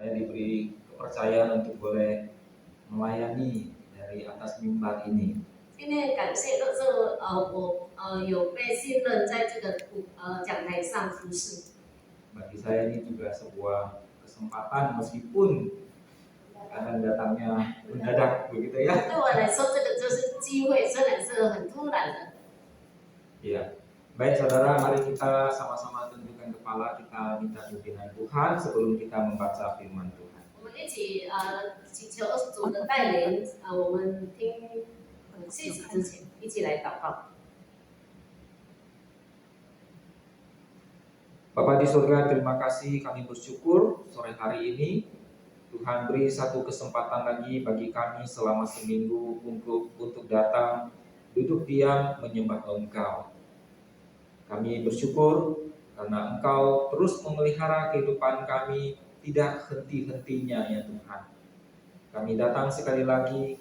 saya diberi kepercayaan untuk boleh melayani dari atas mimbar ini. 今天感谢的是我有被信任在这个讲台上服侍。 Bagi saya ini juga sebuah kesempatan meskipun kadang datangnya mendadak begitu ya. 对我来说，这个就是机会，虽然是很突然的。 Ya, baik saudara, mari kita sama-sama tundukkan kepala, kita minta pimpinan Tuhan sebelum kita membaca firman Tuhan. 我们一起祈求主的带领，我们听信息之前，一起来祷告。 Bapa di surga, terima kasih, kami bersyukur sore hari ini Tuhan beri satu kesempatan lagi bagi kami selama seminggu untuk datang duduk diam menyembah Engkau. Kami bersyukur karena Engkau terus memelihara kehidupan kami tidak henti-hentinya ya Tuhan. Kami datang sekali lagi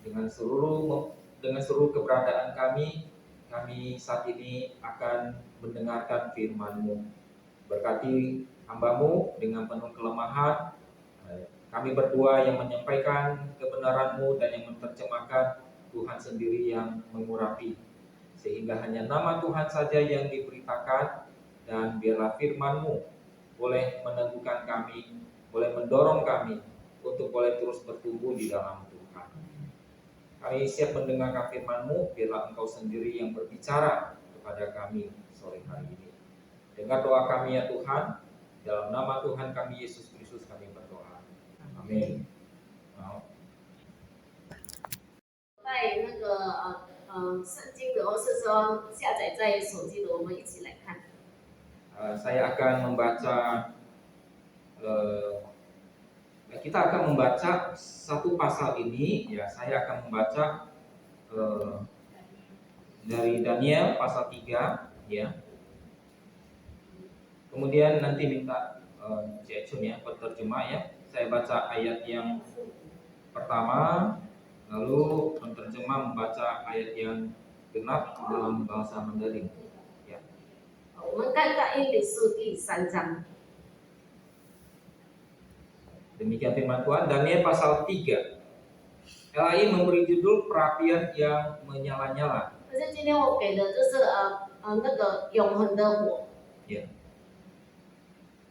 dengan seluruh keberadaan kami saat ini akan mendengarkan firman-Mu. Berkati hamba-Mu dengan penuh kelemahan. Kami berdua yang menyampaikan kebenaran-Mu dan yang menerjemahkan, Tuhan sendiri yang mengurapi. Sehingga hanya nama Tuhan saja yang diberitakan, dan biarlah firman-Mu boleh meneguhkan kami, boleh mendorong kami untuk boleh terus bertumbuh di dalam Tuhan. Kami siap mendengarkan firman-Mu, biarlah Engkau sendiri yang berbicara kepada kami sore hari ini. Dengar doa kami ya Tuhan, dalam nama Tuhan kami Yesus Kristus kami berdoa. Amin. 在那个圣经的，或是说下载在手机的，我们一起来看。Saya akan membaca, kita akan membaca satu pasal ini. Ya, saya akan membaca dari Daniel pasal 3, ya. Kemudian nanti minta Cecun ya, penerjemah ya. Saya baca ayat yang pertama, lalu penerjemah membaca ayat yang genap dalam bahasa Mandarin. Ya. 我们看到英理书第3章。 Demikian firman Tuhan, Daniel pasal 3. LAI memberi judul perapian yang menyala-nyala. 可是今天我给的就是那个永恒的火。 Ya.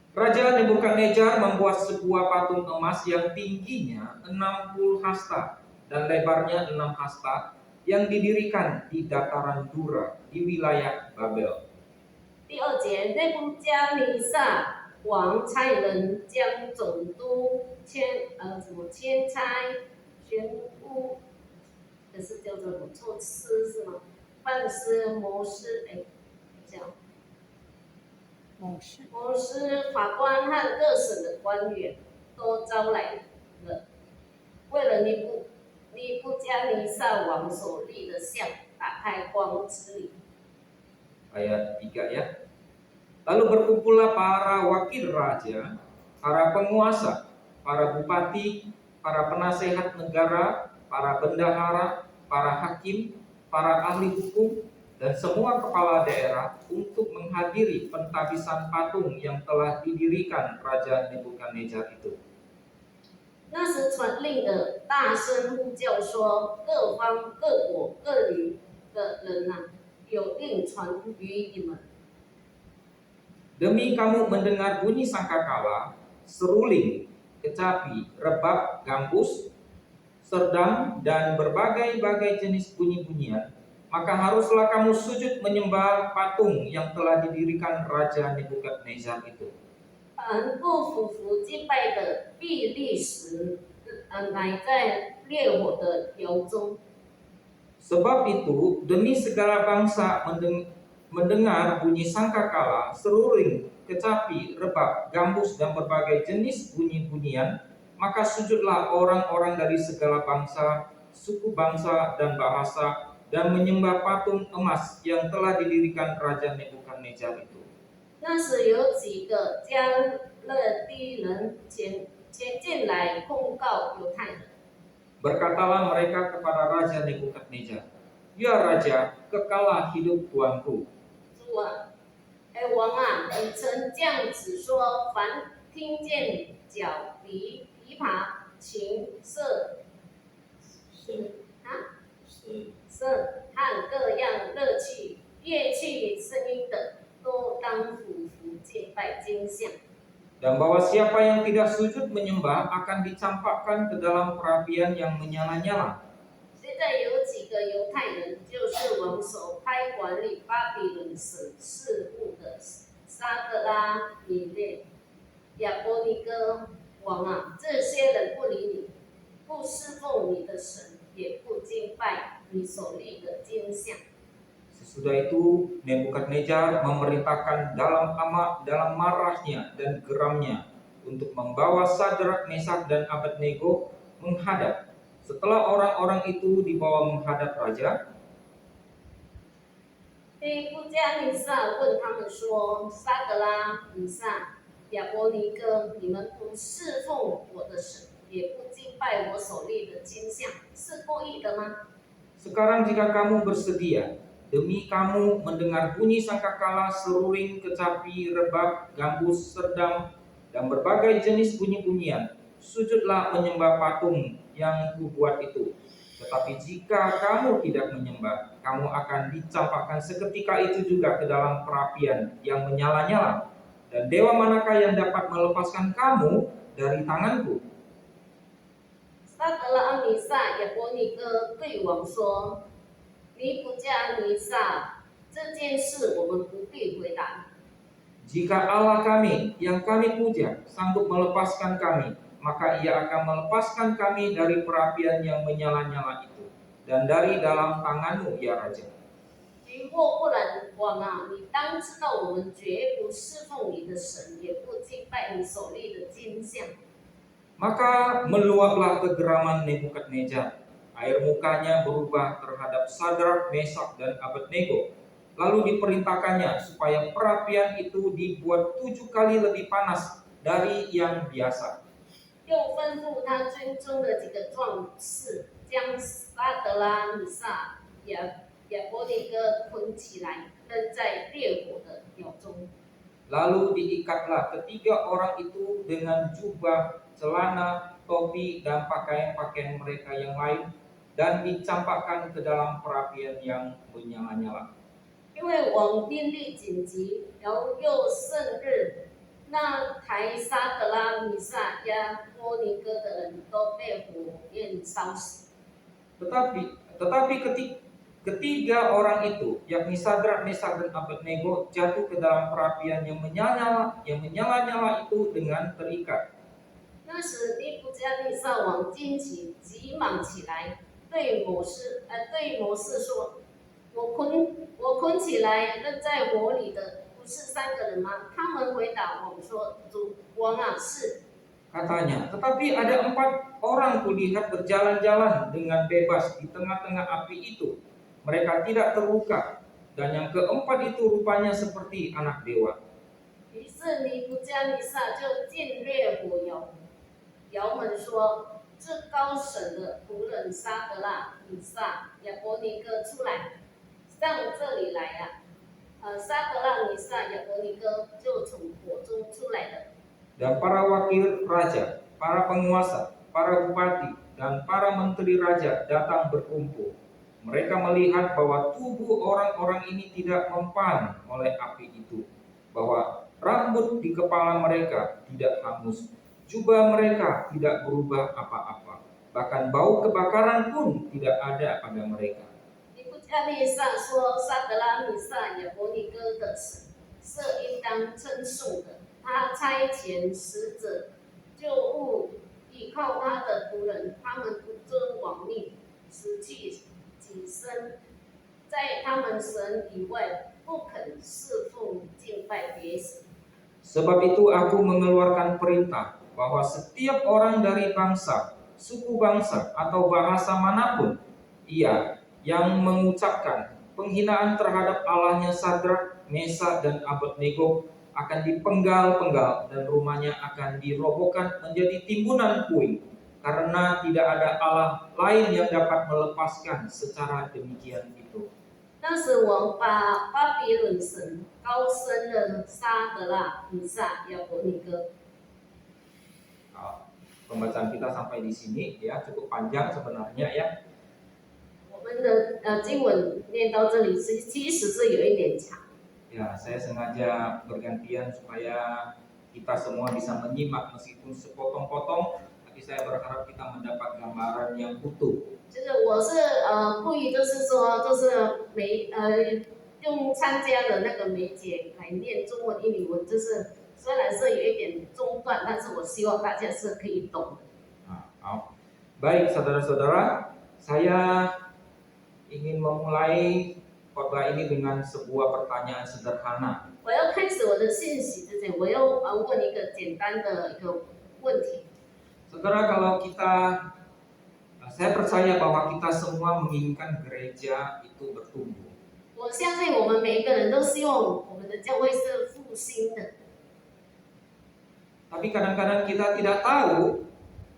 Raja Nebukadnezar membuat sebuah patung emas yang tingginya 60 hasta dan lebarnya 6 hasta yang didirikan di dataran Dura di wilayah Babel. 第2节，内布加尼撒王差人将总督迁差全部，可是叫做什么措施是吗？办司、谋司，这样。 谋司、法官和各省的官员都招来了，为了尼布加尼撒王所立的像打开光之里。 Ayat 3 ya. Lalu berkumpullah para wakil raja, para penguasa, para bupati, para penasehat negara, para bendahara, para hakim, para ahli hukum, dan semua kepala daerah untuk menghadiri pentabisan patung yang telah didirikan Raja Nebukadnezar itu. 那时传令的大声呼叫说：“各方、各国、各民的人啊，有令传于你们。” Demi kamu mendengar bunyi sangkakala, seruling, kecapi, rebab, gambus, serdam, dan berbagai-bagai jenis bunyi-bunyian, maka haruslah kamu sujud menyembah patung yang telah didirikan Raja Nebukadnezar itu. 凡不俯伏敬拜的，必立时埋在烈火的窑中。 Sebab itu, demi segala bangsa mendengar bunyi sangkakala, seruling, kecapi, rebab, gambus, dan berbagai jenis bunyi-bunyian, maka sujudlah orang-orang dari segala bangsa, suku bangsa, dan bahasa, dan menyembah patung emas yang telah didirikan Raja Nebukadnezar itu. 那时有几个加勒底人前进来控告犹太人。 Berkatalah mereka kepada Raja Nebukadnezar, "Ya Raja, kekalah hidup tuanku." 主啊，王啊，你曾这样子说：凡听见角笛、琵琶、琴瑟和各样乐器声音的，都当俯伏敬拜金像。 Dan bahwa siapa yang tidak sujud menyembah akan dicampakkan ke dalam perapian yang menyala-nyala. 现在有几个犹太人，就是王手拍管理巴比伦省事务的沙特拉、米列、亚伯尼哥王啊，这些人不理你，不侍奉你的神，也不敬拜你所立的金像。 Sesudah itu Nebukadnezar memerintahkan dalam marahnya dan geramnya untuk membawa Sadrak, Mesak dan Abednego menghadap. Setelah orang-orang itu dibawa menghadap raja, 尼布加尼撒问他们说：“沙格拉、米撒、亚伯尼哥，你们不侍奉我的神，也不敬拜我所立的金像，是故意的吗？” sekarang jika kamu bersedia, demi kamu mendengar bunyi sangkakala, seruling, kecapi, rebab, gambus, serdam, dan berbagai jenis bunyi-bunyian, sujudlah menyembah patung yang kubuat itu. Tetapi jika kamu tidak menyembah, kamu akan dicampakkan seketika itu juga ke dalam perapian yang menyala-nyala. Dan dewa manakah yang dapat melepaskan kamu dari tanganku? 沙格拉、米撒、亚伯尼哥对王说：“尼布加尼撒，这件事我们不必回答。 Jika Allah kami yang kami puja sanggup melepaskan kami, maka ia akan melepaskan kami dari perapian yang menyala-nyala itu dan dari dalam tanganmu, ya Raja. 若不然，王啊，你当知道我们绝不侍奉你的神，也不敬拜你所立的金像。” Maka meluaplah kegeraman Nebukadnezar. Air mukanya berubah terhadap Sadrak, Mesak, dan Abednego. Lalu diperintahkannya supaya perapian itu dibuat 7 kali lebih panas dari yang biasa. 又吩咐他军中的几个壮士，将沙德拉、米撒、亚伯尼哥捆起来，扔在烈火的窑中。 Lalu diikatlah ketiga orang itu dengan jubah, celana, topi, dan pakaian-pakaian mereka yang lain, dan dicampakkan ke dalam perapian yang menyala-nyala. 因为王命令紧急，然后又圣日，那抬沙德拉、米撒、亚伯尼哥的人都被火焰烧死。 Tetapi ketiga orang itu, yakni Sadrak, Mesak, dan Abednego, jatuh ke dalam perapian yang menyala-nyala itu dengan terikat. 那时尼布加利撒王惊奇，急忙起来，对谋士说：“我捆起来扔在火里的，不是3个人吗？”他们回答王说：“主王啊，是。” Katanya, tetapi ada 4 orang kulihat berjalan-jalan dengan bebas di tengah-tengah api itu. Mereka tidak terluka, dan yang keempat itu rupanya seperti anak dewa. 于是尼布加利撒就进烈火窑门说：“至高神的仆人沙德拉、米撒、亚伯尼哥出来，上这里来呀！”沙德拉、米撒、亚伯尼哥就从火中出来了。 Dan para wakil raja, para penguasa, para bupati, dan para menteri raja datang berkumpul. Mereka melihat bahwa tubuh orang-orang ini tidak mempan oleh api itu, bahwa rambut di kepala mereka tidak hangus, jubah mereka tidak berubah apa-apa, bahkan bau kebakaran pun tidak ada pada mereka. 尼布加利撒说：“沙德拉、米撒、亚伯尼哥的神是应当称颂的。 他差遣使者救物，依靠他的仆人，他们不遵王命，失去己身，在他们神以外不肯侍奉敬拜别神。 Sebab itu aku mengeluarkan perintah bahwa setiap orang dari bangsa, suku bangsa, atau bahasa manapun, ia yang mengucapkan penghinaan terhadap Allahnya Sadrak, Mesak, dan Abednego akan dipenggal-penggal dan rumahnya akan dirobohkan menjadi timbunan puing, karena tidak ada Allah lain yang dapat melepaskan secara demikian itu. 那时王把巴比伦神高升了沙德拉、米撒、亚伯尼哥， Pembacaan kita sampai di sini ya, cukup panjang sebenarnya ya. 我们的经文念到这里，其实是有一点长。 Ya, saya sengaja bergantian supaya kita semua bisa menyimak meskipun sepotong-potong, tapi saya berharap kita mendapat gambaran yang utuh. 就是我是故意就是说用参加的那个媒介来念中文、英语文，就是虽然是有一点中断，但是我希望大家是可以懂的。 Baik saudara-saudara, saya ingin memulai khotbah ini dengan sebuah pertanyaan sederhana. 我要开始我的信息之前，我要问一个简单的一个问题。 Saudara, saya percaya bahwa kita semua menginginkan gereja itu bertumbuh. 我相信我们每一个人都希望我们的教会是复兴的。 Tapi kadang-kadang kita tidak tahu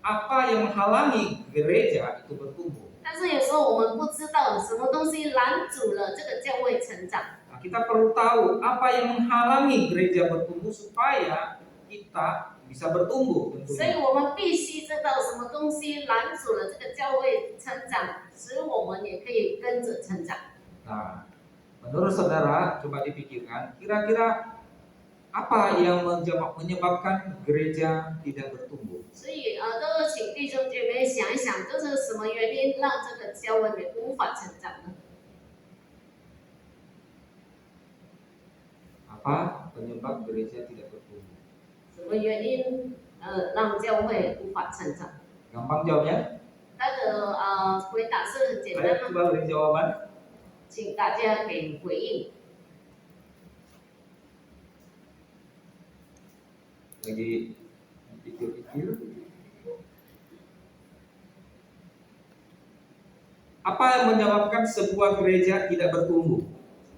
apa yang menghalangi gereja itu bertumbuh. 但是有时候我们不知道什么东西拦阻了这个教会成长。 Nah, kita perlu tahu apa yang menghalangi gereja bertumbuh supaya kita bisa bertumbuh 所 tentunya. 以我们必须知道什么东西拦阻了这个教会成长，使我们也可以跟着成长。 Nah, menurut saudara, coba dipikirkan, kira-kira apa yang menyebabkan gereja tidak bertumbuh? 所以都请弟兄姐妹想一想，就是什么原因让这个教会无法成长呢？ Apa penyebab gereja tidak bertumbuh? 什么原因让教会无法成长？ Gampang jawabnya? 那个回答是很简 Ayo 单吗？ coba beri jawaban. 请大家给回应。 Lagi pikir-pikir. Apa yang menyebabkan sebuah gereja tidak bertumbuh?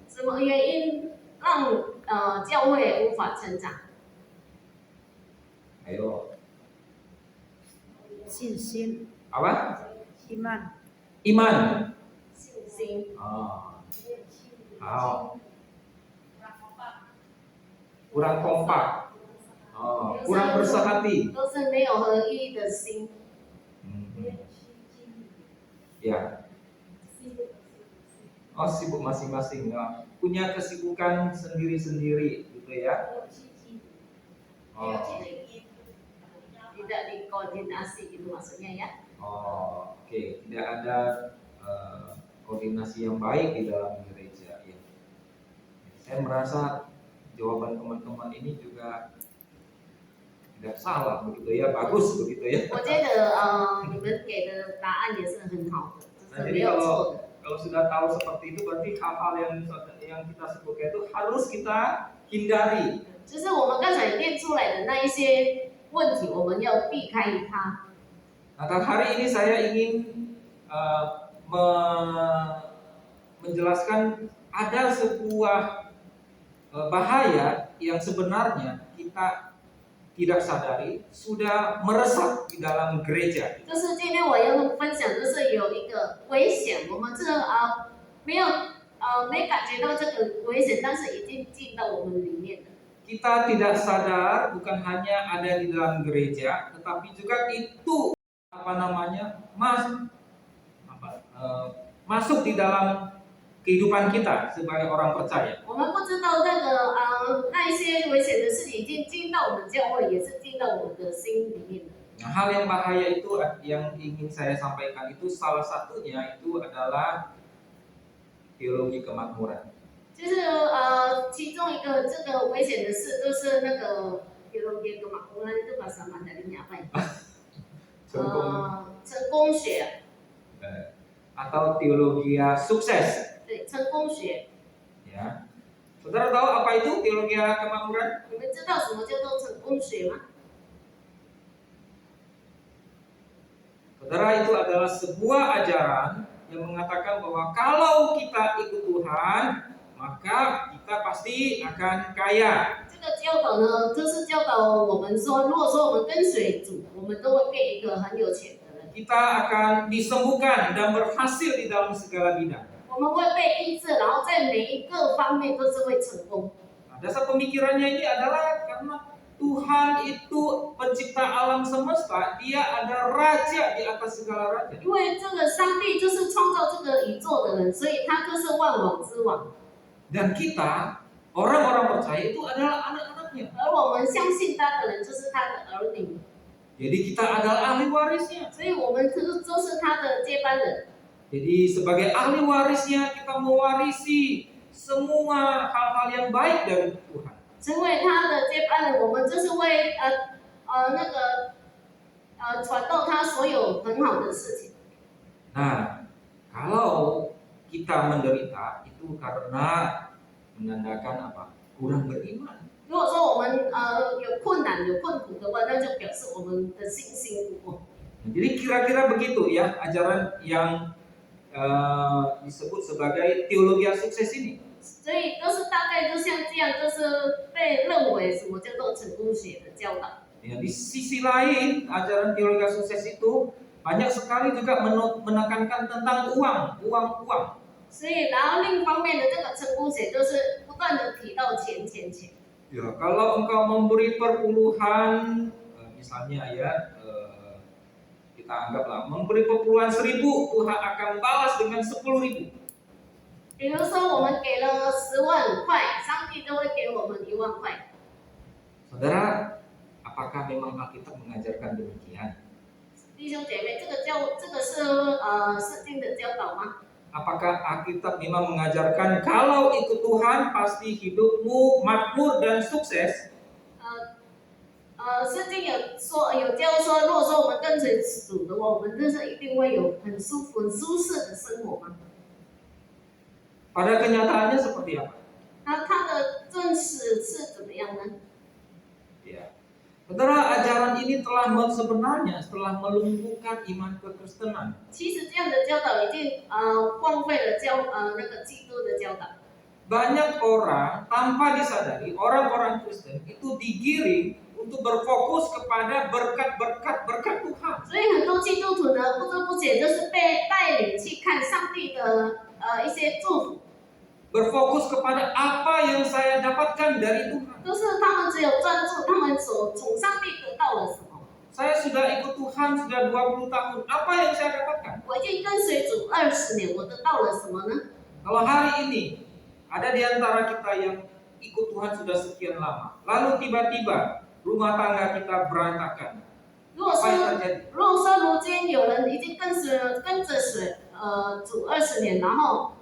什么原因让教会无法成长？ Ayo, 信心、 apa? iman, Iman. 信心。 Hao. Kurang kompak. Kurang bersehati. 都是没有合一的心。 Ya. Oh, sibuk masing-masing. Nah, punya kesibukan sendiri-sendiri gitu ya. Oh. Tidak dikoordinasi itu maksudnya ya. Oh, oke. Tidak ada koordinasi yang baik di dalam gereja. Ya. Saya merasa jawaban teman-teman ini juga tidak salah begitu ya, bagus begitu ya. 我觉得你们给的答案也是很好的，就是没 Jadi 有错的。 kalau sudah tahu seperti itu berarti hal-hal yang kita sebutkan itu harus kita hindari. 就是我们刚才念出来的那一些问题，我们要避开它。 Nah, hari ini saya ingin menjelaskan ada sebuah bahaya yang sebenarnya kita tidak sadari sudah meresap di dalam gereja. 就是今天我要分享，就是有一个危险，我们没感觉到这个危险，但是已经进到我们里面了。 Kita tidak sadar bukan hanya ada di dalam gereja, tetapi juga itu masuk di dalam kehidupan kita sebagai orang percaya. 我们不知道那一些危险的事情已经进到我们教会，也是进到我们的心里面了。 Nah, hal yang bahaya itu yang ingin saya sampaikan itu salah satunya itu adalah teologi kemakmuran. 就是其中一个这个危险的事，就是那个teologi kemakmuran itu bahasa Mandarinnya apa ya？成功学。 Atau teologi sukses. 对，成功学。 Ya. Saudara tahu apa itu teologi kemakmuran? 你们知道什么叫做成功学吗？ Saudara, itu adalah sebuah ajaran yang mengatakan bahwa kalau kita ikut Tuhan, maka kita pasti akan kaya. 这个教导呢，就是教导我们说，如果说我们跟随主，我们都会变一个很有钱的人。 Kita akan disembuhkan dan berhasil di dalam segala bidang. 我们会被医治，然后在每一个方面都是会成功。 Nah, dasar pemikirannya ini adalah karena Tuhan itu pencipta alam semesta, dia ada raja di atas segala raja. 因为这个上帝就是创造这个宇宙的人，所以他就是万王之王。 Dan kita, orang-orang percaya itu adalah anak-anaknya. 而我们相信他的人就是他的儿女， Jadi kita adalah ahli warisnya. 所以我们就是他的接班人。 Jadi sebagai ahli warisnya kita mewarisi semua hal-hal yang baik dari Tuhan. 成为他的接班人，我们就是为传到他所有很好的事情。 Nah, kalau kita menderita itu karena menandakan apa? Kurang beriman. 如果说我们有困难、有困苦的话，那就表示我们的信心不够。 Jadi kira-kira begitu ya ajaran yang disebut sebagai teologi sukses ini. 所以就是大概就像这样，就是被认为什么叫做成功学的教导。 Ya, di sisi lain, ajaran teologi sukses itu banyak sekali juga menekankan tentang uang. 所以，然后另一方面的这个成功学就是不断的提到钱。 Ya, kalau engkau memberi perpuluhan, misalnya ya, kita anggaplah memberi perpuluhan 1.000, Tuhan akan balas dengan 10.000. 比如说，我们给了10万块，上帝就会给我们1万块。 Saudara, apakah memang Alkitab mengajarkan demikian? 弟兄姐妹，这个是圣经的教导吗？ Apakah Alkitab memang mengajarkan kalau ikut Tuhan pasti hidupmu makmur dan sukses? 圣经有教说，如果说我们跟随主的话，我们就是一定会有很舒服、很舒适的生活吗？ Pada kenyataannya seperti apa? 那它的真实是怎么样呢？ Ya. Saudara, ajaran ini sebenarnya setelah melumpuhkan iman kekristenan. 其实这样的教导已经荒废了那个基督的教导。 Banyak orang tanpa disadari, orang-orang Kristen itu digiring untuk berfokus kepada berkat-berkat Tuhan. 所以很多基督徒呢，不知不觉就是被带领去看上帝的一些祝福。 Berfokus kepada apa yang saya dapatkan dari Tuhan. 就是他们只有专注他们从上帝得到了什么。 Saya sudah ikut Tuhan sudah 20 tahun. Apa yang saya dapatkan? 我已经跟随主20年，我得到了什么呢？ Kalau hari ini ada di antara kita yang ikut Tuhan sudah sekian lama, lalu tiba-tiba rumah tangga kita berantakan. 如果 Apa yang 说 terjadi? 如今有人已经跟着主20年，然后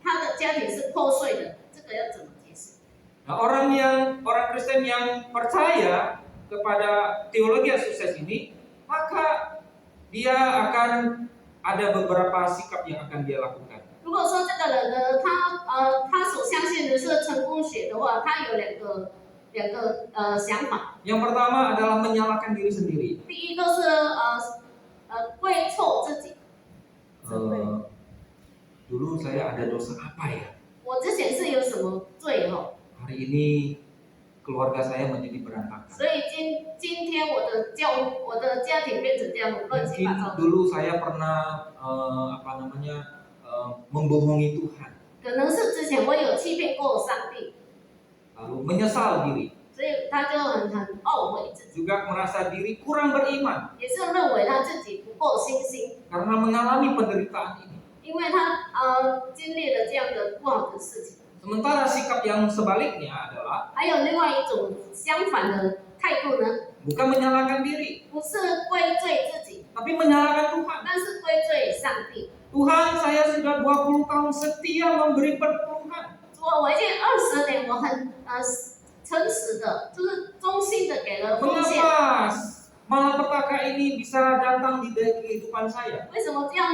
他的家庭是破碎的，这个要怎么解释？ Nah, orang Kristen yang percaya kepada teologi sukses ini, maka dia akan ada beberapa sikap yang akan dia lakukan. 如果说这个人呢，他所相信的是成功学的话，他有两个想法。 Yang pertama adalah menyalahkan diri sendiri. 第一个是归错自己。 Dulu saya ada dosa apa ya? 我之前是有什么罪哦？ Hari ini keluarga saya menjadi berantakan. 所以今天我的家庭变成这样乱七 Mungkin 八糟的。 dulu saya pernah membohongi Tuhan, 可能是之前我有欺骗过上帝， lalu menyesal diri, 所以他就很懊悔自己， juga merasa diri kurang beriman 也是认为他自己不够信心， karena mengalami penderitaan ini. 因为他经历了这样的不好的事情。 Sementara sikap yang sebaliknya adalah 还有另外一种相反的态度呢， bukan menyalahkan diri, 不是归罪自己， tapi menyalahkan Tuhan. 但是归罪上帝。 Tuhan, saya sudah 20 tahun setia memberi perpuluhan. 我已经20年，我很诚实的，就是忠心的给了奉献。 Mengapa malapetaka ini bisa datang di kehidupan saya? 为什么这样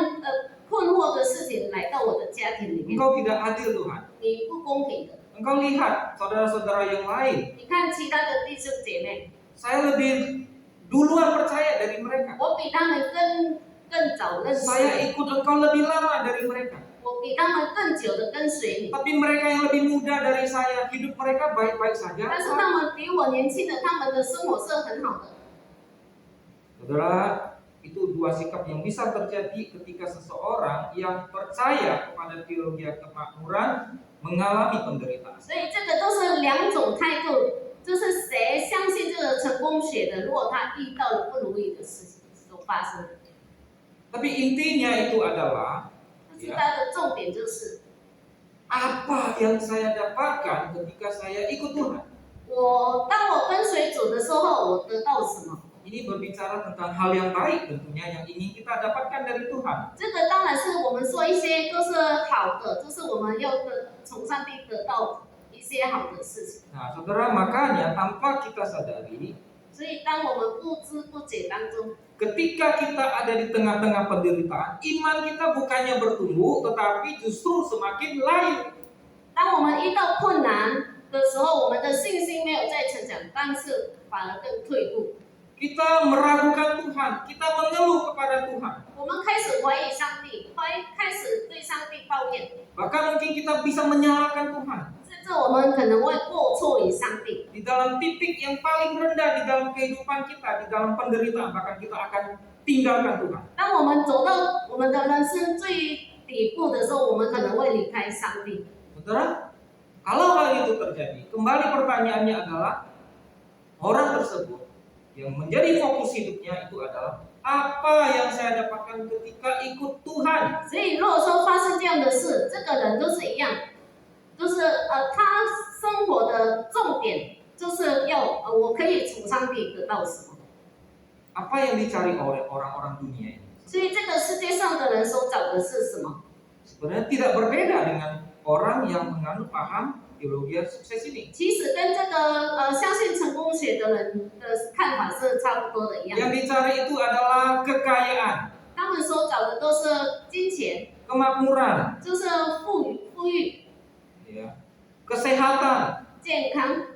困惑的事情来到我的家庭里面？ Engkau tidak adil, Tuhan. 你不公平的。 Engkau lihat saudara-saudara yang lain. 你看其他的弟兄姐妹， Saya lebih duluan percaya dari mereka. 我比他们更早认识 Saya 你， ikut engkau lebih lama dari mereka. 我比他们更久的跟随你。 Tapi mereka yang lebih muda dari saya, hidup mereka baik-baik saja. 但是他们比我年轻的，他们的生活是很好的。 Saudara, itu dua sikap yang bisa terjadi ketika seseorang yang percaya kepada teologi kemakmuran mengalami penderitaan. 所以这个都是两种态度，就是谁相信这个成功学的，如果他遇到了不如意的事情所发生， Tapi intinya itu adalah 但是它的重点就是 apa yang saya dapatkan ketika saya ikut Tuhan. 当我跟随主的时候，我得到什么？ Ini berbicara tentang hal yang baik tentunya yang ingin kita dapatkan dari Tuhan. 这个当然是我们说一些都是好的，就是我们要从上帝得到一些好的事情。 Nah, saudara, makanya tanpa kita sadari, 所以当我们不知不觉当中， ketika kita ada di tengah-tengah penderitaan, iman kita bukannya bertumbuh, tetapi justru semakin layu. 当我们遇到困难的时候，我们的信心没有在成长，但是反而更退步。 Kita meragukan Tuhan, kita mengeluh kepada Tuhan. 我们开始怀疑上帝，开始对上帝抱怨， Bahkan mungkin kita bisa menyalahkan Tuhan. 甚至我们可能会过错于上帝。 Di dalam titik yang paling rendah di dalam kehidupan kita, di dalam penderitaan, bahkan kita akan tinggalkan Tuhan. 当我们走到我们的人生最底部的时候，我们可能会离开上帝。 Saudara, kalau hal itu terjadi, kembali pertanyaannya adalah orang tersebut yang menjadi fokus hidupnya itu adalah apa yang saya dapatkan ketika ikut Tuhan. 所以如果说发生这样的事，这个人都是一样，就是他生活的重点就是要我可以从上帝得到什么。 Apa yang dicari oleh orang-orang dunia ini? 所以这个世界上的人所找的是什么？ Sebenarnya tidak berbeda dengan orang yang menganut paham teologi sukses ini. 其实跟这个相信成功学的人的看法是差不多的一样。 Yang dicari itu adalah kekayaan, 他们所找的都是金钱， kemakmuran, 就是富裕、 ya, kesehatan, 健康，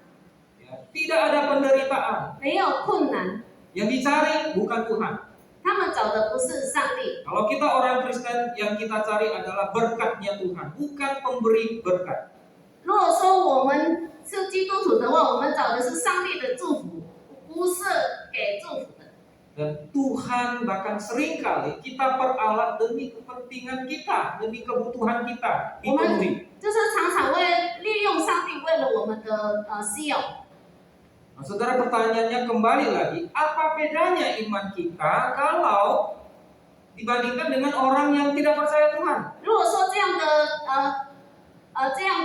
ya. Tidak ada penderitaan. 没有困难。 Yang dicari bukan Tuhan. 他们找的不是上帝。 Kalau kita orang Kristen, yang kita cari adalah berkatnya Tuhan, bukan pemberi berkat. 如果说我们是基督徒的话，我们找的是上帝的祝福，不是给祝福的。 Dan Tuhan bahkan seringkali kita peralat demi kepentingan kita, demi kebutuhan kita dipenuhi. 就是常常会利用上帝为了我们的需要。 Nah, saudara, pertanyaannya kembali lagi, apa bedanya iman kita kalau dibandingkan dengan orang yang tidak percaya Tuhan? 如果说这样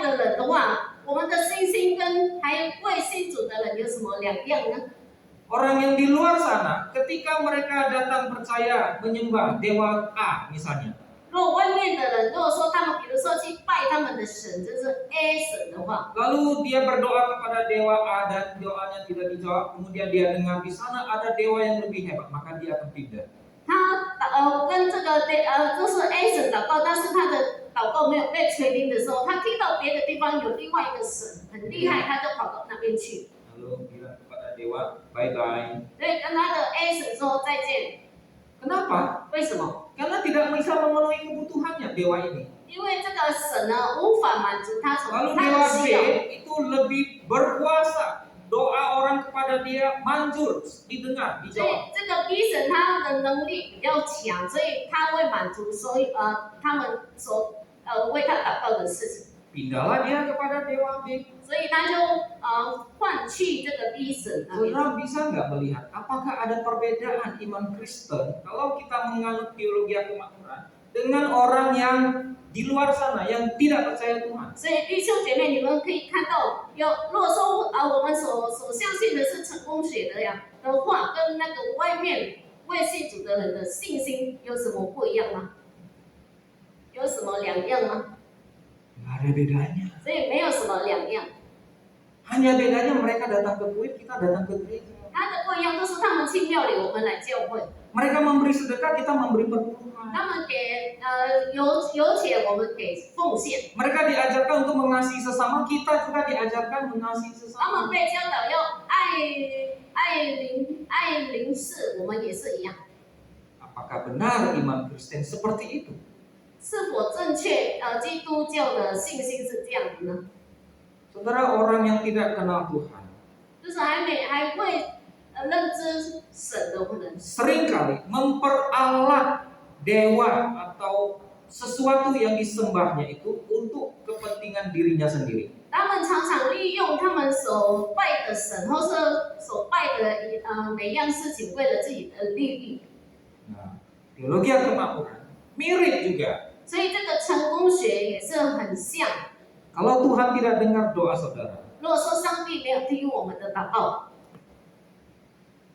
的人的话，我们的信心跟还未信主的人有什么两样呢？ Orang yang di luar sana, ketika mereka datang percaya menyembah dewa A misalnya, 如果外面的人，如果说他们比如说去拜他们的神，就是 A 神的话， lalu dia berdoa kepada dewa A dan doanya tidak dijawab, kemudian dia dengar di sana ada dewa yang lebih hebat, maka dia akan pindah. 他跟这个就是 A 神祷告，但是他的祷告没有被垂听的时候，他听到别的地方有另外一个神很厉害，他就跑到那边去， Lalu bilang kepada dewa, bye bye. 所以跟他的 A 神说再见。 Kenapa? 为什么？ Karena tidak bisa memenuhi kebutuhannya dewa ini. 因为这个神呢无法满足他 Lalu 他 dewa 的 B 需要。 itu lebih berkuasa. Doa orang kepada dia manjur, didengar, 所以 dijawab. 这个 B 神他的能力比较强，所以他会满足所以他们所为他祷告的事情， Pindahlah dia kepada dewa B. 所以他就换去这个 B 神那边。 Saudara bisa nggak melihat apakah ada perbedaan iman Kristen kalau kita menganut teologi kemakmuran dengan orang yang di luar sana yang tidak percaya Tuhan? 所以弟兄姐妹，你们可以看到，如果说我们所相信的是成功学的话，跟那个外面未信主的人的信心有什么不一样吗？有什么两样吗？ Nggak ada bedanya. 所以没有什么两样。 Hanya bedanya mereka datang ke kuil, kita datang ke gereja. 它的不一样就是他们去庙里，我们来教会。 Mereka memberi sedekah, kita memberi perpuluhan. 他们给有钱，我们给奉献。 Mereka diajarkan untuk mengasihi sesama, kita juga diajarkan mengasihi 他们 sesama. 被教导要爱邻事，我们也是一样。 Apakah benar iman Kristen seperti itu? 是否正确？基督教的信心是这样的呢？ Saudara, orang yang tidak kenal Tuhan 就是还未认知神的人， seringkali memperalat dewa atau sesuatu yang disembahnya itu untuk kepentingan dirinya sendiri. 他们常常利用他们所拜的神，或是所拜的每样事情，为了自己的利益。 Nah, teologi kemakmuran mirip juga. 所以这个成功学也是很像。 Kalau Tuhan tidak dengar doa saudara, 如果说上帝没有听我们的祷告，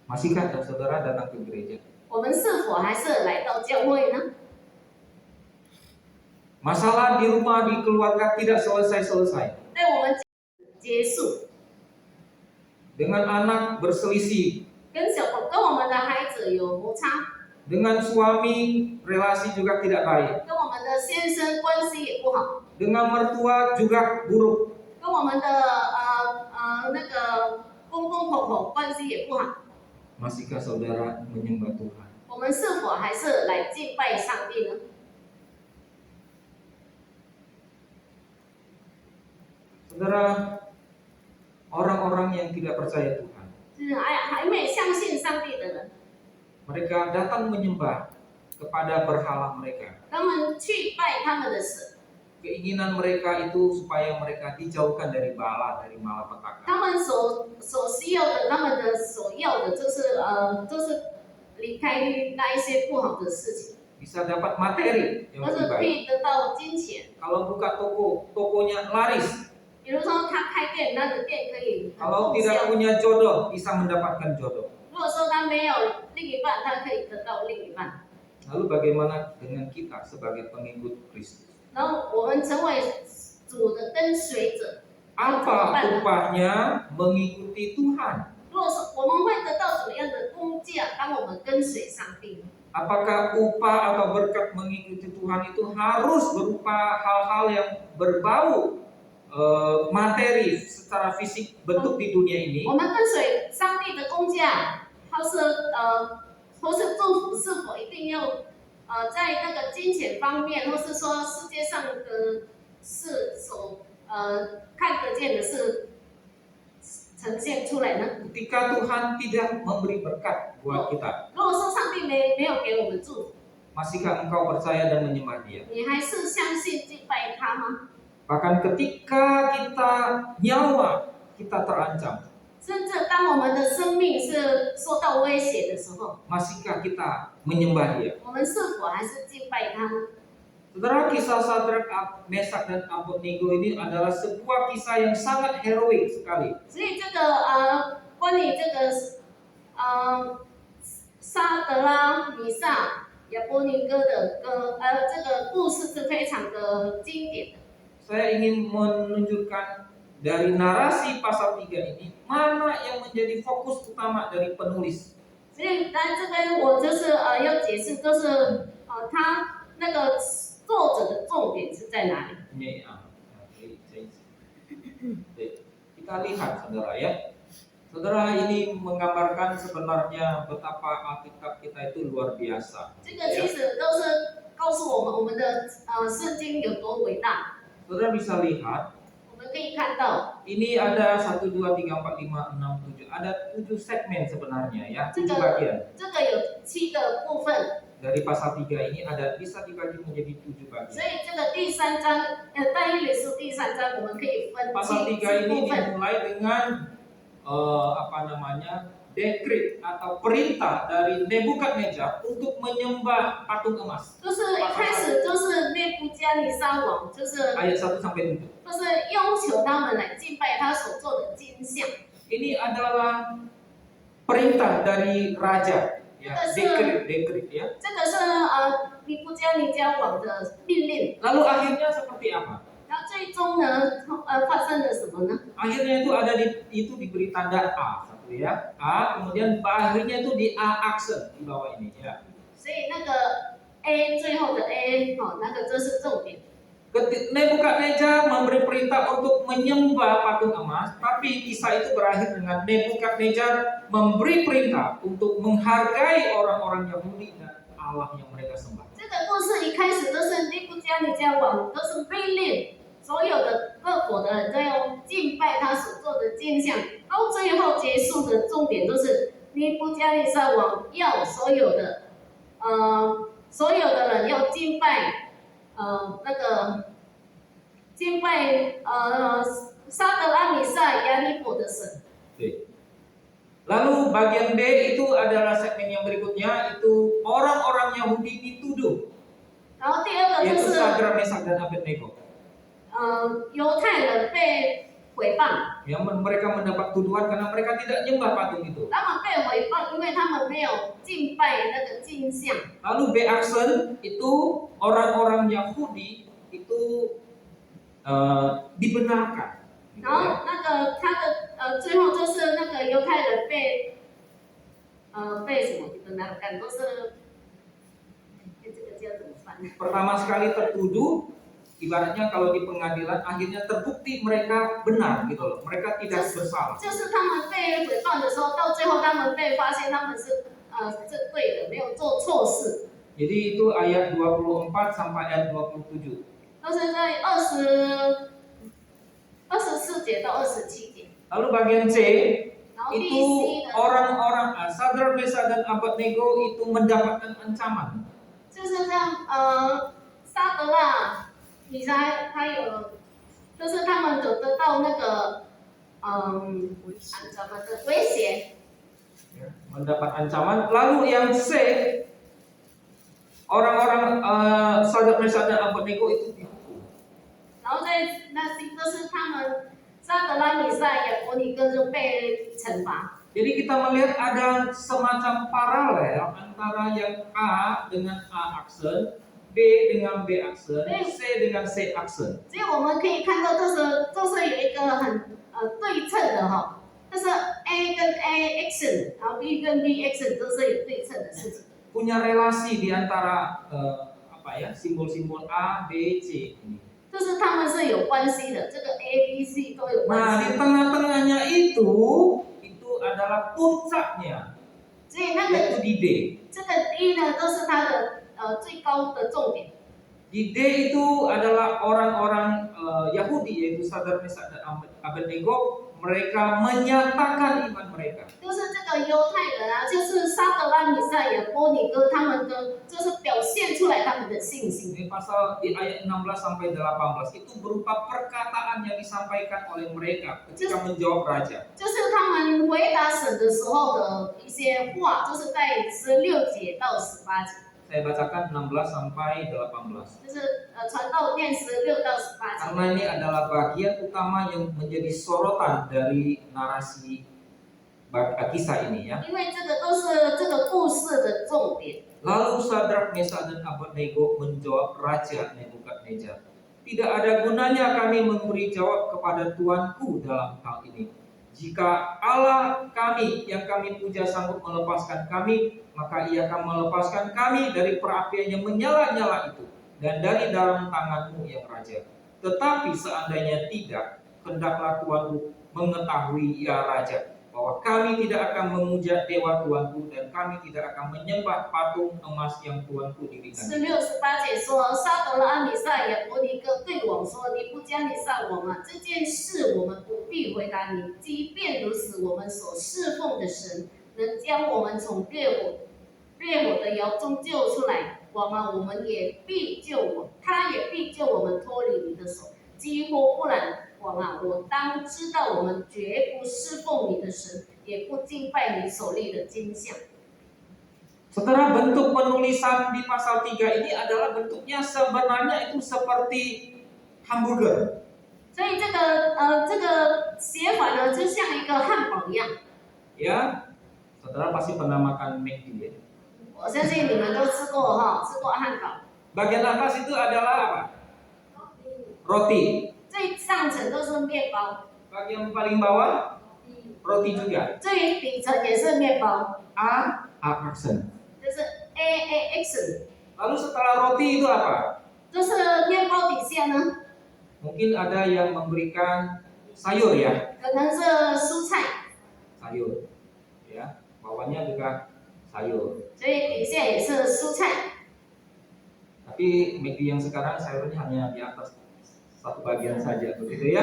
masihkah saudara datang ke gereja? 我们是否还是来到教会呢？ Masalah di rumah, di keluarga tidak selesai-selesai. 对我们结束， Dengan anak berselisih, 跟我们的孩子有摩擦， dengan suami relasi juga tidak baik, 跟我们的先生关系也不好， dengan mertua juga buruk. 跟我们的那个公公婆婆关系也不好。 Masihkah saudara menyembah Tuhan? 我们是否还是来敬拜上帝呢？ Saudara, orang-orang yang tidak percaya Tuhan, 就是还没相信上帝的人， mereka datang menyembah kepada berhala mereka. 他们去拜他们的神， Keinginan mereka itu supaya mereka dijauhkan dari bala, dari malapetaka. 他们所需要的，他们的所要的就是离开那一些不好的事情， Bisa dapat materi yang 就 lebih 是可 baik. 以得到金钱。 Kalau buka toko, tokonya laris. 比如说他开店，他的店可以很 Kalau 促 tidak 销。 punya jodoh, bisa mendapatkan jodoh. 如果说他没有另一半，他可以得到另一半。 Lalu bagaimana dengan kita sebagai pengikut Kristus? 然后我们成为主的跟随者， Apa upahnya mengikuti Tuhan? 如果说我们会得到怎么样的工价？当我们跟随上帝， Apakah upah atau berkat mengikuti Tuhan itu harus berupa hal-hal yang berbau materi secara fisik bentuk di dunia ini? 我们跟随上帝的工价，或是祝福，是否一定要在那个金钱方面，或是说世界上的事所看得见的事呈现出来呢？ Ketika Tuhan tidak memberi berkat buat kita, 如果说上帝没有给我们祝福， masihkah engkau percaya dan menyembah Dia? 你还是相信敬拜他吗？ Bahkan ketika kita nyawa kita terancam, 甚至当我们的生命是受到威胁的时候， masihkah kita menyembah Dia? 我们是否还是敬拜他呢？ Saudara, kisah Sadrak, Mesak dan Abednego ini adalah sebuah kisah yang sangat heroik sekali. 所以这个关于这个沙德拉、米萨、亚伯尼哥的这个故事是非常的经典的。 Saya ingin menunjukkan dari narasi pasal 3 ini mana yang menjadi fokus utama dari penulis. 所以在这边我就是要解释，就是他那个作者的重点是在哪里？ Kita lihat saudara ya. Saudara, ini menggambarkan sebenarnya betapa Alkitab kita itu luar biasa. 这个其实都是告诉我们的圣经有多伟大。 Saudara bisa lihat, 我们可以看到， ini ada 1, 2, 3, 4, 5, 6, 7. Ada 7 segmen sebenarnya ya, 7 bagian. 这个有7个部分， Dari pasal 3 ini bisa dibagi menjadi 7 所 bagian. 以这个第3章但以理书第3章我们可以分 Pasal 3 7 ini 部分。 dimulai dengan dekret atau perintah dari Nebukadnezar untuk menyembah patung emas. 就是一开始就是内布加尼撒王，就是 Ayat 1 sampai 7. 要求他们来敬拜他所做的金像。 Ini adalah perintah dari raja, ya, dekret ya. 这个是尼布加尼加王的命令。 Lalu akhirnya seperti apa? 然后最终呢，发生了什么呢？ Akhirnya itu diberi tanda A, satu ya. A, kemudian akhirnya itu di A aksen di bawah ini ya. 所以那个 A 最后的 A 那个这是重点。 Nebukadnezar memberi perintah untuk menyembah patung emas, tapi kisah itu berakhir dengan Nebukadnezar memberi perintah untuk menghargai orang-orang Yahudi dan Allah yang mereka sembah. 这个故事一开始都是尼布加尼加王都是命令所有的各国的人都要敬拜他所做的金像，到最后结束的重点都是尼布加尼撒王要所有的人要敬拜敬拜沙德拉米萨亚尼伯的神。 Lalu bagian B itu adalah segmen yang berikutnya, itu orang-orang Yahudi dituduh, 然后第二个就 yaitu 是 Sadrak, Mesak, dan Abednego. 犹太人被毁谤， Yang mereka mendapat tuduhan karena mereka tidak nyembah patung itu. 他们被毁谤，因为他们没有敬拜那个金像。 Lalu B aksen itu orang-orang Yahudi itu dibenarkan. 然后那个他的最后就是那个犹太人被什么dibenarkan，都是这个叫怎么翻？ Pertama sekali tertuduh, ibaratnya kalau di pengadilan akhirnya terbukti mereka benar gitu loh, mereka tidak bersalah. 就是他们被毁谤的时候，到最后他们被发现他们是是对的，没有做错事。 Jadi itu ayat 24 sampai ayat 27. 都是在24节到27节。 Lalu bagian C 然后第 itu C 呢， orang-orang Sadrak, Mesak, dan Abednego itu mendapatkan ancaman. 就是像沙德拉、米沙，还有就是他们有得到那个什么的威胁。 Ya, mendapat ancaman. Lalu yang C, orang-orang Sadrak, Mesak, dan Abednego itu dihukum. 然后在那就是他们沙德拉、米沙、亚伯尼哥就被惩罚。 Jadi kita melihat ada semacam paralel antara yang A dengan A aksen, B dengan B aksen, C dengan C aksen. 所以我们可以看到，这是有一个很对称的哈，就是 A 跟 A action， 然后 B 跟 B action 都是有对称的事情。 Punya relasi di antara simbol-simbol A, B, C ini. 就是他们是有关系的，这个 A、B、C 都有 Nah, 关 di 系。 tengah-tengahnya itu adalah puncaknya, 所以那个 yaitu di D. 这个 D 呢，都是它的最高的重点。 Di D itu adalah orang-orang Yahudi, yaitu Sadrak, Mesak, dan Abednego. Mereka menyatakan iman mereka. 就是这个犹太人啊，就是沙德拉、米赛亚、波尼哥，他们的就是表现出来他们的信心。 Ini pasal di ayat 16 sampai 18 itu berupa perkataan yang disampaikan oleh mereka ketika menjawab raja. 就是他们回答神的时候的一些话，就是在16节到18节。 Saya bacakan 16 sampai 18. 就是传道念16到18节。 Karena ini adalah bagian utama yang menjadi sorotan dari narasi kisah ini ya. 因为这个都是这个故事的重点。 Lalu Sadrak, Mesak, dan Abednego menjawab Raja Nebukadnezar, tidak ada gunanya kami memberi jawab kepada Tuanku dalam hal ini. Jika Allah kami yang kami puja sanggup melepaskan kami, maka ia akan melepaskan kami dari perapian yang menyala-nyala itu dan dari dalam tanganmu yang raja. Tetapi seandainya tidak, hendaklah Tuanku mengetahui ya raja, bahwa kami tidak akan memuja dewa Tuanku dan kami tidak akan menyembah patung emas yang Tuanku dirikan. 16、18节说，沙德拉、米赛亚、伯尼哥对我说：“你不将你上我吗？这件事我们不必回答你。即便如此，我们所侍奉的神能将我们从烈火的窑中救出来，王啊，我们也必救我，他也必救我们脱离你的手。几乎不然，王啊，我当知道我们绝不侍奉你的神，也不敬拜你手里的金像。” Saudara, bentuk penulisan di pasal 3 ini adalah bentuknya sebenarnya itu seperti hamburger. 所以这个写法呢，就像一个汉堡一样。 Ya, saudara pasti pernah makan McD ya. 我相信你们都吃过哈，吃过汉堡。 Bagian atas itu adalah apa? Roti. 最上层都是面包， Bagian paling bawah roti juga. 最底层也是面包， A aksen. 就是 AAX， Lalu setelah roti itu apa? 就是面包底下呢， Mungkin ada yang memberikan sayur ya, 可能是蔬菜， sayur. Ya, bawahnya juga sayur. 所以底下也是蔬菜。 Tapi McD yang sekarang sayurnya hanya di atas satu bagian saja, begitu ya.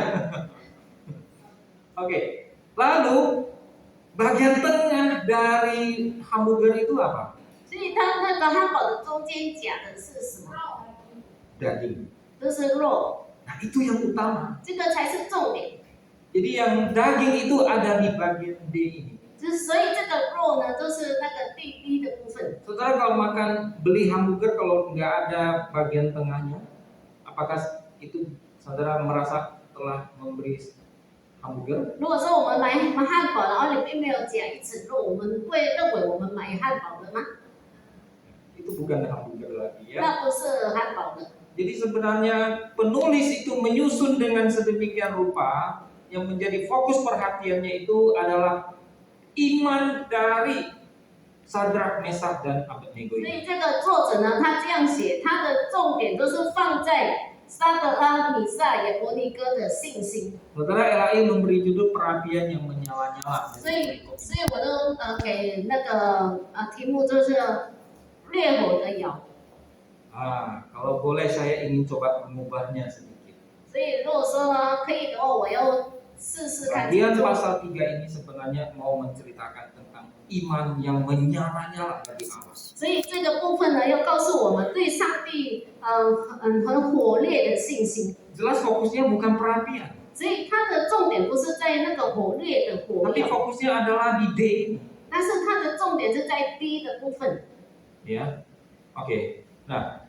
Oke. Lalu bagian tengah dari hamburger itu apa? 所以它那个汉堡的中间夹的是什么？ Daging. 就是肉， Nah, itu yang utama. 这个才是重点。Jadi yang daging itu ada di bagian D ini. 所以这个肉呢，就是那个第一的部分。 Saudara kalau beli hamburger kalau nggak ada bagian tengahnya, apakah itu saudara merasa telah memberi hamburger? 如果说我们买汉堡，然后里面没有夹一层肉，我们会认为我们买汉堡了吗？ Itu bukan hamburger lagi ya. 那不是汉堡的。 Jadi sebenarnya penulis itu menyusun dengan sedemikian rupa yang menjadi fokus perhatiannya itu adalah iman dari Sadrak, Mesak, dan Abednego 所 ini. 以这个作者呢，他这样写，他的重点都是放在沙德拉、米萨、亚伯尼哥的信心。 Saudara, LAI memberi judul perapian yang menyala-nyala. 所以我都给那个题目就是烈火的窑。 Kalau boleh saya ingin coba mengubahnya sedikit. 所以如果说呢可以的话，我要试试看。 Bagian pasal 3 ini sebenarnya mau menceritakan tentang iman yang menyala-nyala dari Allah. 所以这个部分呢，要告诉我们对上帝很火烈的信心。 Jelas fokusnya bukan perapian, 所以它的重点不是在那个火烈的火 tapi 焰， fokusnya adalah di D ini. 但是它的重点是在低的部分。 Ya, oke. Nah,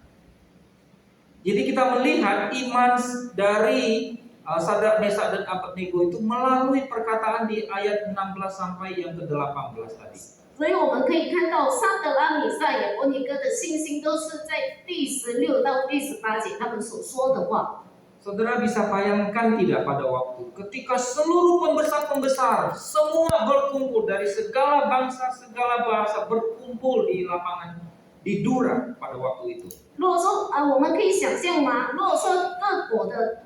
jadi kita melihat iman dari Sadrak, Mesak, dan Abednego itu melalui perkataan di ayat 16 sampai yang ke-18 tadi. 所以我们可以看到沙德拉、米萨、亚伯尼哥的信心都是在第16到第18节他们所说的话。 Saudara bisa bayangkan tidak pada waktu ketika seluruh pembesar-pembesar semua berkumpul dari segala bangsa, segala bahasa berkumpul di lapangan di Dura pada waktu itu. 如果说我们可以想象吗？如果说各国的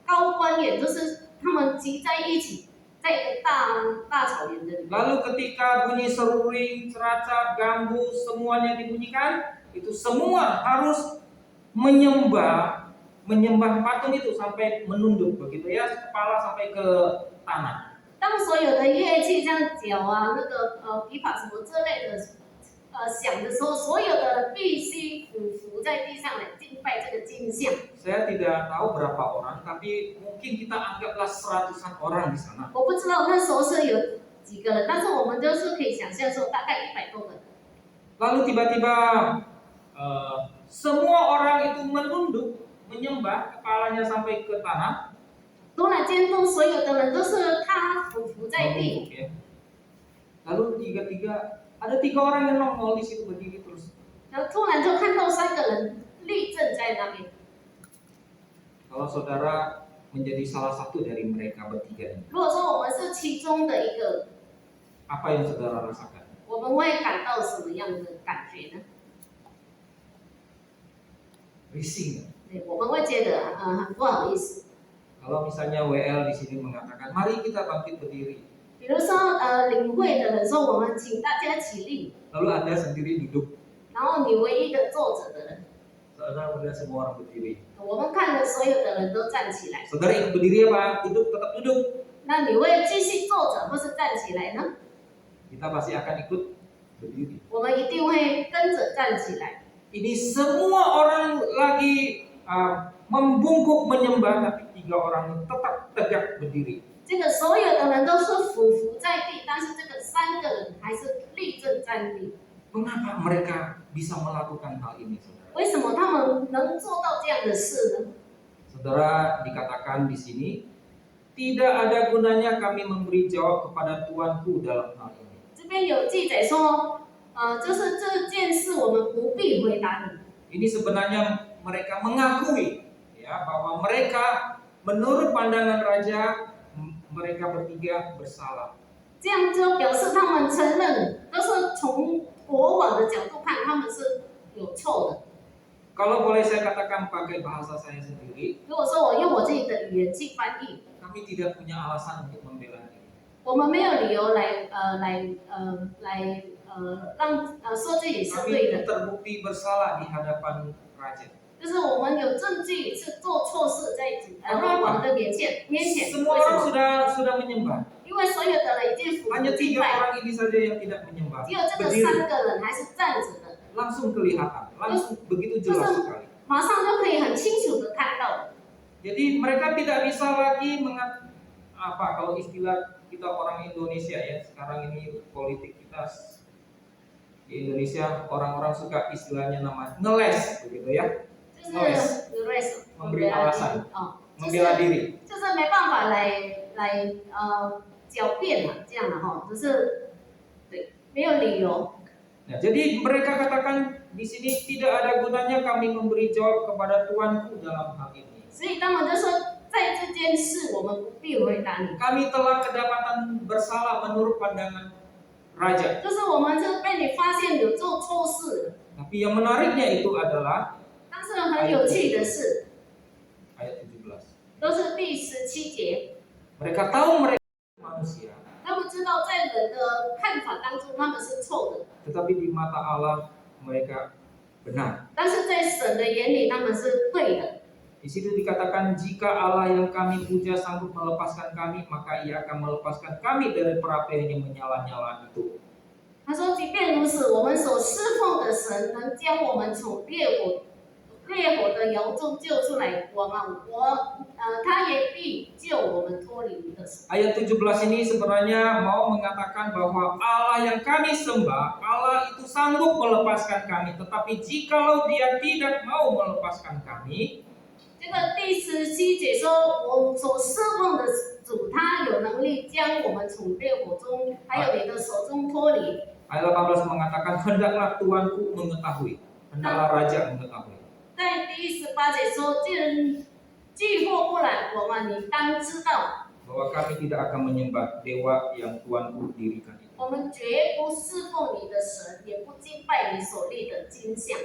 高官也就是他们集在一起，在一个大草原的里面。 Lalu ketika bunyi seruling, ceracap, gambus semuanya dibunyikan, itu semua harus menyembah patung itu sampai menunduk begitu ya, kepala sampai ke tanah. 当所有的乐器像角啊、那个琵琶什么之类的响的时候，所有的人必须俯伏在地上来敬拜这个金像。 Saya tidak tahu berapa orang, tapi mungkin kita anggaplah seratusan orang di sana. 我不知道那时候是有几个人，但是我们就是可以想象说大概100多个人。 Lalu tiba-tiba semua orang itu menunduk, menyembah, kepalanya sampai ke tanah. 突然间，所有的人都是他俯伏在地， Menunduk, ya. Lalu ada tiga orang yang nongol di situ berdiri terus. 然后突然就看到3个人立正在那边。 Kalau saudara menjadi salah satu dari mereka bertiga ini, 如果说我们是其中的一个， apa yang saudara rasakan? 我们会感到什么样的感觉呢？ Rising. 对，我们会觉得很不好意思。 Kalau misalnya WL di sini mengatakan, mari kita bangkit berdiri. 比如说领会的人说，我们请大家起立， Lalu Anda sendiri duduk. 然后你唯一的坐着的人， Saudara melihat semua orang berdiri. 我们看着所有的人都站起来， Saudara ikut berdiri apa? Duduk, tetap duduk. 那你会继续坐着或是站起来呢？ Kita pasti akan ikut berdiri. 我们一定会跟着站起来。 Ini semua orang lagi membungkuk menyembah, tapi 3 orang tetap tegak berdiri. 这个所有的人都是俯伏在地，但是这个3个人还是立正站立。 Mengapa mereka bisa melakukan hal ini, saudara? 为什么他们能做到这样的事呢？ Saudara, dikatakan di sini, tidak ada gunanya kami memberi jawab kepada Tuanku dalam hal ini. 这边有记载说，就是这件事我们不必回答你。 Ini sebenarnya mereka mengakui ya bahwa mereka menurut pandangan raja mereka bertiga bersalah. 这样就表示他们承认，都是从国王的角度看，他们是有错的。 Kalau boleh saya katakan pakai bahasa saya sendiri, 如果说我用我自己的语言去翻译， kami tidak punya alasan untuk membela diri. 我们没有理由说自己是对 Kami 的， terbukti bersalah di hadapan raja. 就是我们有证据是做错事在国王的面前。 Semua 为什 orang 么？ sudah menyembah. 因为所有的人已经服 Hanya 敬 3 拜， orang ini saja yang tidak menyembah. 只有这个 Berdiri, 3个人还是站着的， langsung kelihatan, langsung begitu jelas sekali. 马上就可以很清楚的看到。 Jadi mereka tidak bisa lagi apa kalau istilah kita orang Indonesia ya, sekarang ini politik kita di Indonesia orang-orang suka istilahnya nama ngeles begitu ya, 就是 erase memberi alasan, 哦，就 membela 是 diri. 就是没办法来狡辩嘛，这样的哈，就是对，没有理由。 Nah, jadi mereka katakan di sini tidak ada gunanya kami memberi jawab kepada Tuanku dalam hal ini. 所以他们就说，在这件事我们不必回答你， Kami telah kedapatan bersalah menurut pandangan raja. 就是我们就被你发现有做错事。 Tapi yang menariknya itu adalah 但是很有趣的是， ayat 17. 都是第17节， Mereka tahu mereka manusia, 他们知道在人的看法当中他们是错的， tetapi di mata Allah mereka benar. 但是在神的眼里他们是对的。 Di situ dikatakan jika Allah yang kami puja sanggup melepaskan kami, maka Ia akan melepaskan kami dari perapian yang menyala-nyala itu. 他说，即便如此，我们所侍奉的神能将我们从烈火的窑中救出来，他也必救我们脱离你的手。 Ayat 17 ini sebenarnya mau mengatakan bahwa Allah yang kami sembah, Allah itu sanggup melepaskan kami. Tetapi jikalau Dia tidak mau melepaskan kami, 这个第17节说，我所侍奉的主，他有能力将我们从烈火中，还有你的手中脱离。 ayat 18 mengatakan hendaklah Tuanku mengetahui, hendaklah Raja mengetahui. 在第18节说，既或不然，你当知道， bahwa kami tidak akan menyembah dewa yang Tuanku dirikan itu. 我们绝不侍奉你的神，也不敬拜你所立的金像。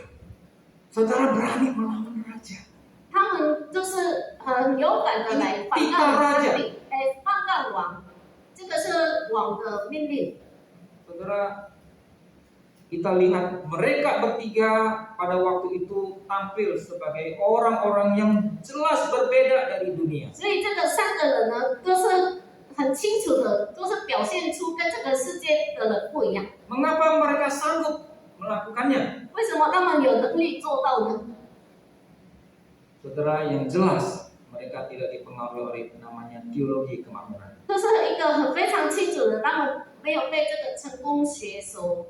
Saudara berani melawan raja. 他们就是很勇敢的来反抗上帝，反抗王，这个是王的命令。 Saudara, kita lihat mereka bertiga pada waktu itu tampil sebagai orang-orang yang jelas berbeda dari dunia. 所以这个三个人呢，都是很清楚的，都是表现出跟这个世界的人不一样。 Mengapa mereka sanggup melakukannya? 为什么他们有能力做到呢？ Saudara, yang jelas mereka tidak dipengaruhi oleh namanya teologi kemakmuran. 这是一个非常清楚的，他们没有被这个成功学所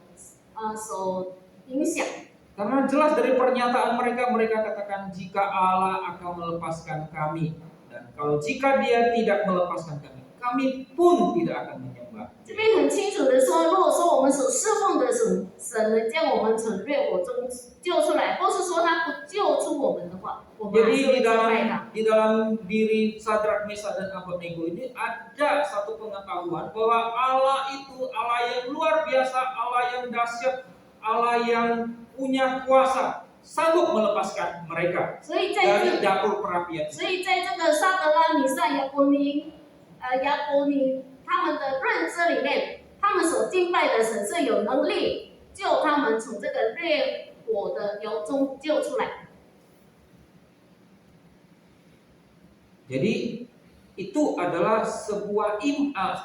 影响。 Karena jelas dari pernyataan mereka katakan jika Allah akan melepaskan kami, dan kalau jika Dia tidak melepaskan kami, kami pun tidak akan menyembah. 这边很清楚的说，如果说我们所侍奉的神能将我们从烈火中救出来，或是说他不救出我们的话，我们还 Jadi 是会 di 敬拜 dalam 他。 di dalam diri Sadrak, Mesak dan Abednego ini ada satu pengetahuan bahwa Allah itu Allah yang luar biasa, Allah yang dahsyat, Allah yang punya kuasa, sanggup melepaskan mereka 所以在 dari 这， dapur perapian. 所以在这个撒德拉、米萨、亚伯尼他们的认知里面，他们所敬拜的神是有能力救他们从这个烈火的窑中救出来。 Jadi itu adalah sebuah iman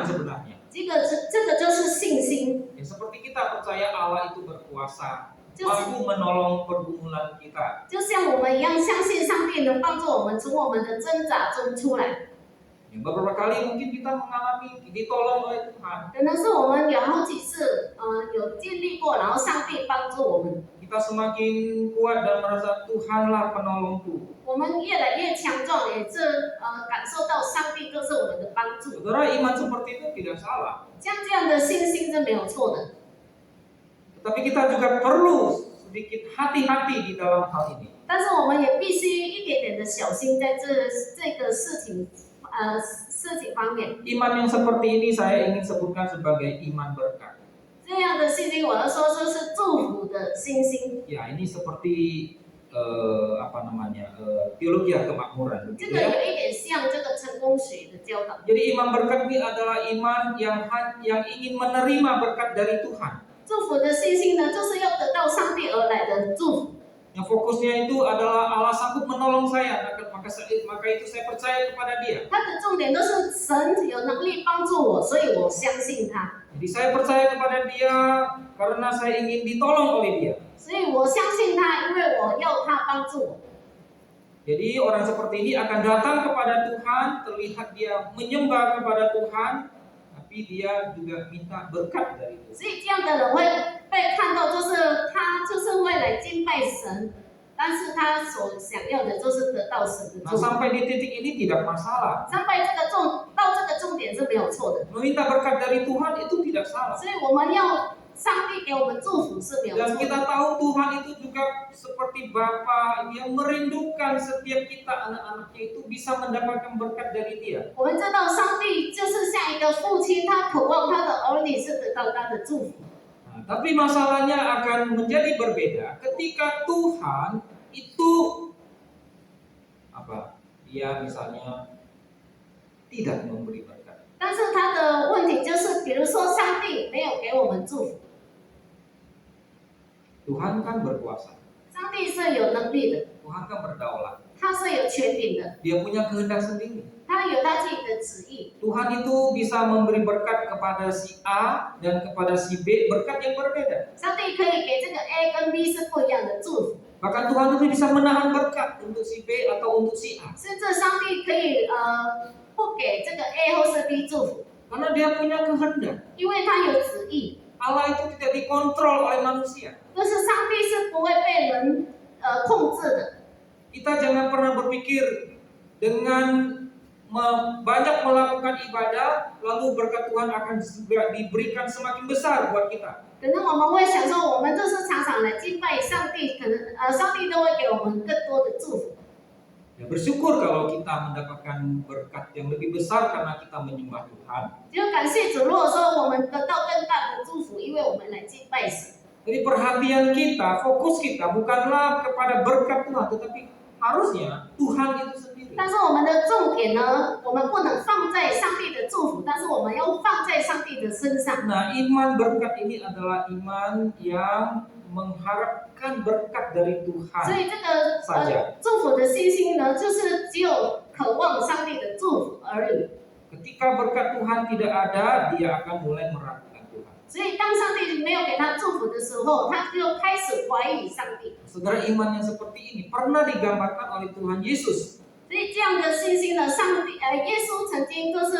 sebenarnya. 这个就是信心， Ya, seperti kita percaya Allah itu berkuasa, 就是 mampu menolong pergumulan kita. 就像我们一样，相信上帝能帮助我们从我们的挣扎中出来。 Ya, beberapa kali mungkin kita mengalami ditolong oleh Tuhan. 可能是我们有好几次，有经历过，然后上帝帮助我们， Kita semakin kuat dan merasa Tuhanlah penolongku. 我们越来越强壮，也是感受到上帝就是我们的帮助。 Saudara, iman seperti itu tidak salah. 像这样的信心是没有错的， Tetapi kita juga perlu sedikit hati-hati di dalam hal ini. 但是我们也必须一点点的小心在这个事情方面。 Iman yang seperti ini saya ingin sebutkan sebagai iman berkat. 这样的信心，我要说就是祝福的信心。 Ya, ini seperti teologi kemakmuran 这 begitu 个 ya. 有一点像这个成功学的教导。 Jadi iman berkat ini adalah iman yang ingin menerima berkat dari Tuhan. 祝福的信心呢，就是要得到上帝而来的祝福。 Yang fokusnya itu adalah Allah sanggup menolong saya, maka itu saya percaya kepada Dia. 它的重点都是神有能力帮助我，所以我相信他。 Jadi saya percaya kepada Dia karena saya ingin ditolong oleh Dia. 所以我相信他，因为我要他帮助我。Jadi orang seperti ini akan datang kepada Tuhan, terlihat dia menyembah kepada Tuhan, tapi dia juga minta berkat dari Tuhan. 所以这样的人会被看到，就是他就是会来敬拜神，但是他所想要的就是得到神的 Nah, 祝福。 sampai di titik ini tidak masalah. sampai到这个重点是没有错的， Meminta berkat dari Tuhan itu tidak salah. 所以我们要上帝给我们祝福是没有 Dan 错 kita 的。 tahu Tuhan itu juga seperti Bapa yang merindukan setiap kita anak-anaknya itu bisa mendapatkan berkat dari Dia. 我们知道上帝就是像一个父亲，他渴望他的儿女是得到他的祝福。 Nah, tapi masalahnya akan menjadi berbeda ketika Tuhan itu Dia misalnya tidak memberi berkat. 但是他的问题就是，比如说上帝没有给我们祝福， Tuhan kan berkuasa, 上帝是有能力的， Tuhan kan berdaulat. 他是有权柄的， Dia punya kehendak sendiri. 他有他自己的旨意。 Tuhan itu bisa memberi berkat kepada si A dan kepada si B berkat yang berbeda. 上帝可以给这个 A 跟 B 是不一样的祝福， Bahkan Tuhan itu bisa menahan berkat untuk si B atau untuk si A. 甚至上帝可以不给这个 A 或是 B 祝福， Karena dia punya kehendak. 因为他有旨意。 Allah itu tidak dikontrol oleh manusia. 就是上帝是不会被人控制的。 Kita jangan pernah berpikir dengan banyak melakukan ibadah, lalu berkat Tuhan akan segera diberikan semakin besar buat kita. 可能我们会想说，我们就是常常来敬拜上帝，可能上帝都会给我们更多的祝福。 Ya, bersyukur kalau kita mendapatkan berkat yang lebih besar karena kita menyembah Tuhan. 就感谢主，如果说我们得到更大的祝福，因为我们来敬拜神。 Jadi perhatian kita, fokus kita bukanlah kepada berkat Tuhan, tetapi harusnya Tuhan itu sendiri. 但是我们的重点呢，我们不能放在上帝的祝福，但是我们要放在上帝的身上。 Nah, iman berkat ini adalah iman yang mengharapkan berkat dari 所 Tuhan 以这个 saja. 祝福的信心呢，就是只有渴望上帝的祝福而已。 Ketika berkat Tuhan tidak ada, dia akan mulai meragukan Tuhan. 所以当上帝没有给他祝福的时候，他就开始怀疑上帝。 Saudara, iman yang seperti ini pernah digambarkan oleh Tuhan Yesus. 所以这样的信心呢，耶稣曾经就是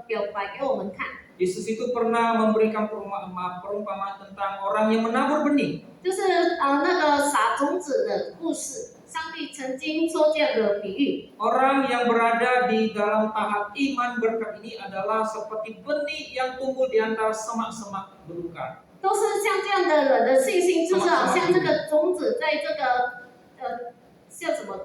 表白给我们看， Yesus itu pernah memberikan perumpamaan tentang orang yang menabur benih. 就是那个撒种子的故事。上帝曾经说这样的比喻， Orang yang berada di dalam tahap iman berkat ini adalah seperti benih yang tumbuh di antara semak-semak belukar. 都是像这样的人的信心，就是好像这个种子在这个像什么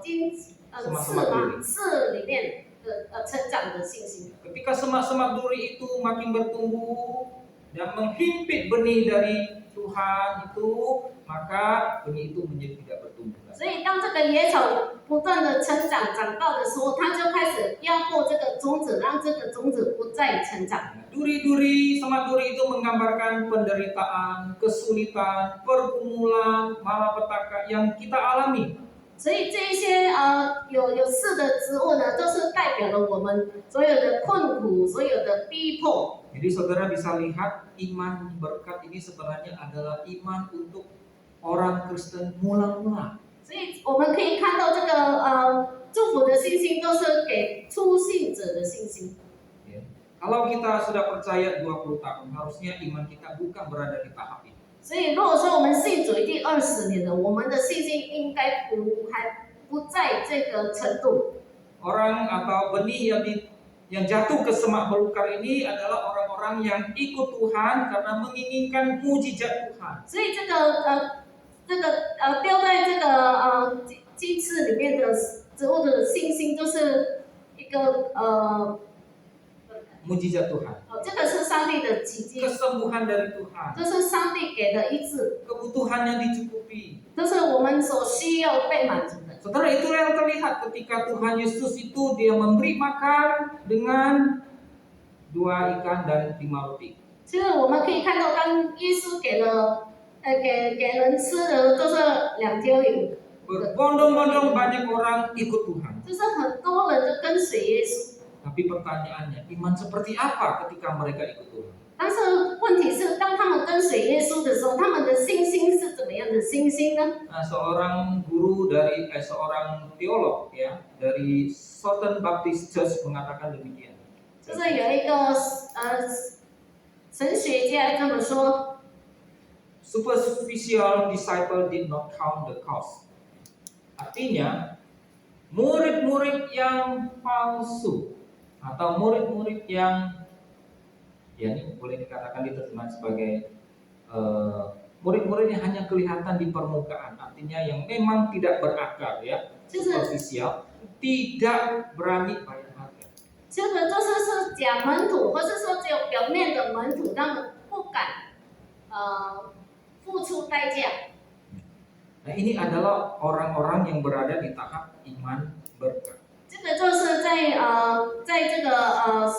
刺里面的成长的信心。 Ketika semak-semak duri itu makin bertumbuh dan menghimpit benih dari Tuhan itu, maka benih itu menjadi tidak bertumbuh. 所以当这个野草不断的成长长大的时候，它就开始压迫这个种子，让这个种子不再成长。 Duri-duri, semak duri itu menggambarkan penderitaan, kesulitan, pergumulan, malapetaka yang kita alami. 所以这一些有刺的植物呢，都是代表了我们所有的困苦、所有的逼迫。 Jadi saudara bisa lihat iman berkat ini sebenarnya adalah iman untuk orang Kristen mula-mula. 所以我们可以看到这个祝福的信心，都是给初信者的信心。 Ya. Kalau kita sudah percaya 20 tahun, harusnya iman kita bukan berada di tahap ini. 所以如果说我们信主已经20年了，我们的信心应该还不在这个程度。 Orang atau benih yang jatuh ke semak belukar ini adalah orang-orang yang ikut Tuhan karena menginginkan mujizat Tuhan. 所以这个丢在这个鸡翅里面的植物的信心，就是一个Mujizat Tuhan, 这个是上帝的奇迹， kesembuhan dari Tuhan, 这是上帝给的医治， kebutuhan yang dicukupi. 这是我们所需要被满足的。 Saudara, itu yang terlihat ketika Tuhan Yesus itu dia memberi makan dengan 2 ikan dan 5 roti. 其实我们可以看到，当耶稣给人吃的都是2条鱼， Berbondong-bondong banyak orang ikut Tuhan. 就是很多人就跟随耶稣。 Tapi pertanyaannya, iman seperti apa ketika mereka ikut Tuhan? 但是问问题是，当他们跟随耶稣的时候，他们的信心是怎么样的信心呢？ Seorang guru seorang teolog ya dari Southern Baptist Church mengatakan demikian. 就是有一个神学家这么说， Superficial disciple did not count the cost. Artinya, murid-murid yang palsu atau murid-murid yang ya ini boleh dikatakan diterjemahkan sebagai murid-murid yang hanya kelihatan di permukaan, artinya yang memang tidak berakar ya, superficial, tidak berani bayar harga. 这个就是假门徒，或是说只有表面的门徒，他们不敢付出代价。 Nah, ini adalah orang-orang yang berada di tahap iman berkat. 这个就是在这个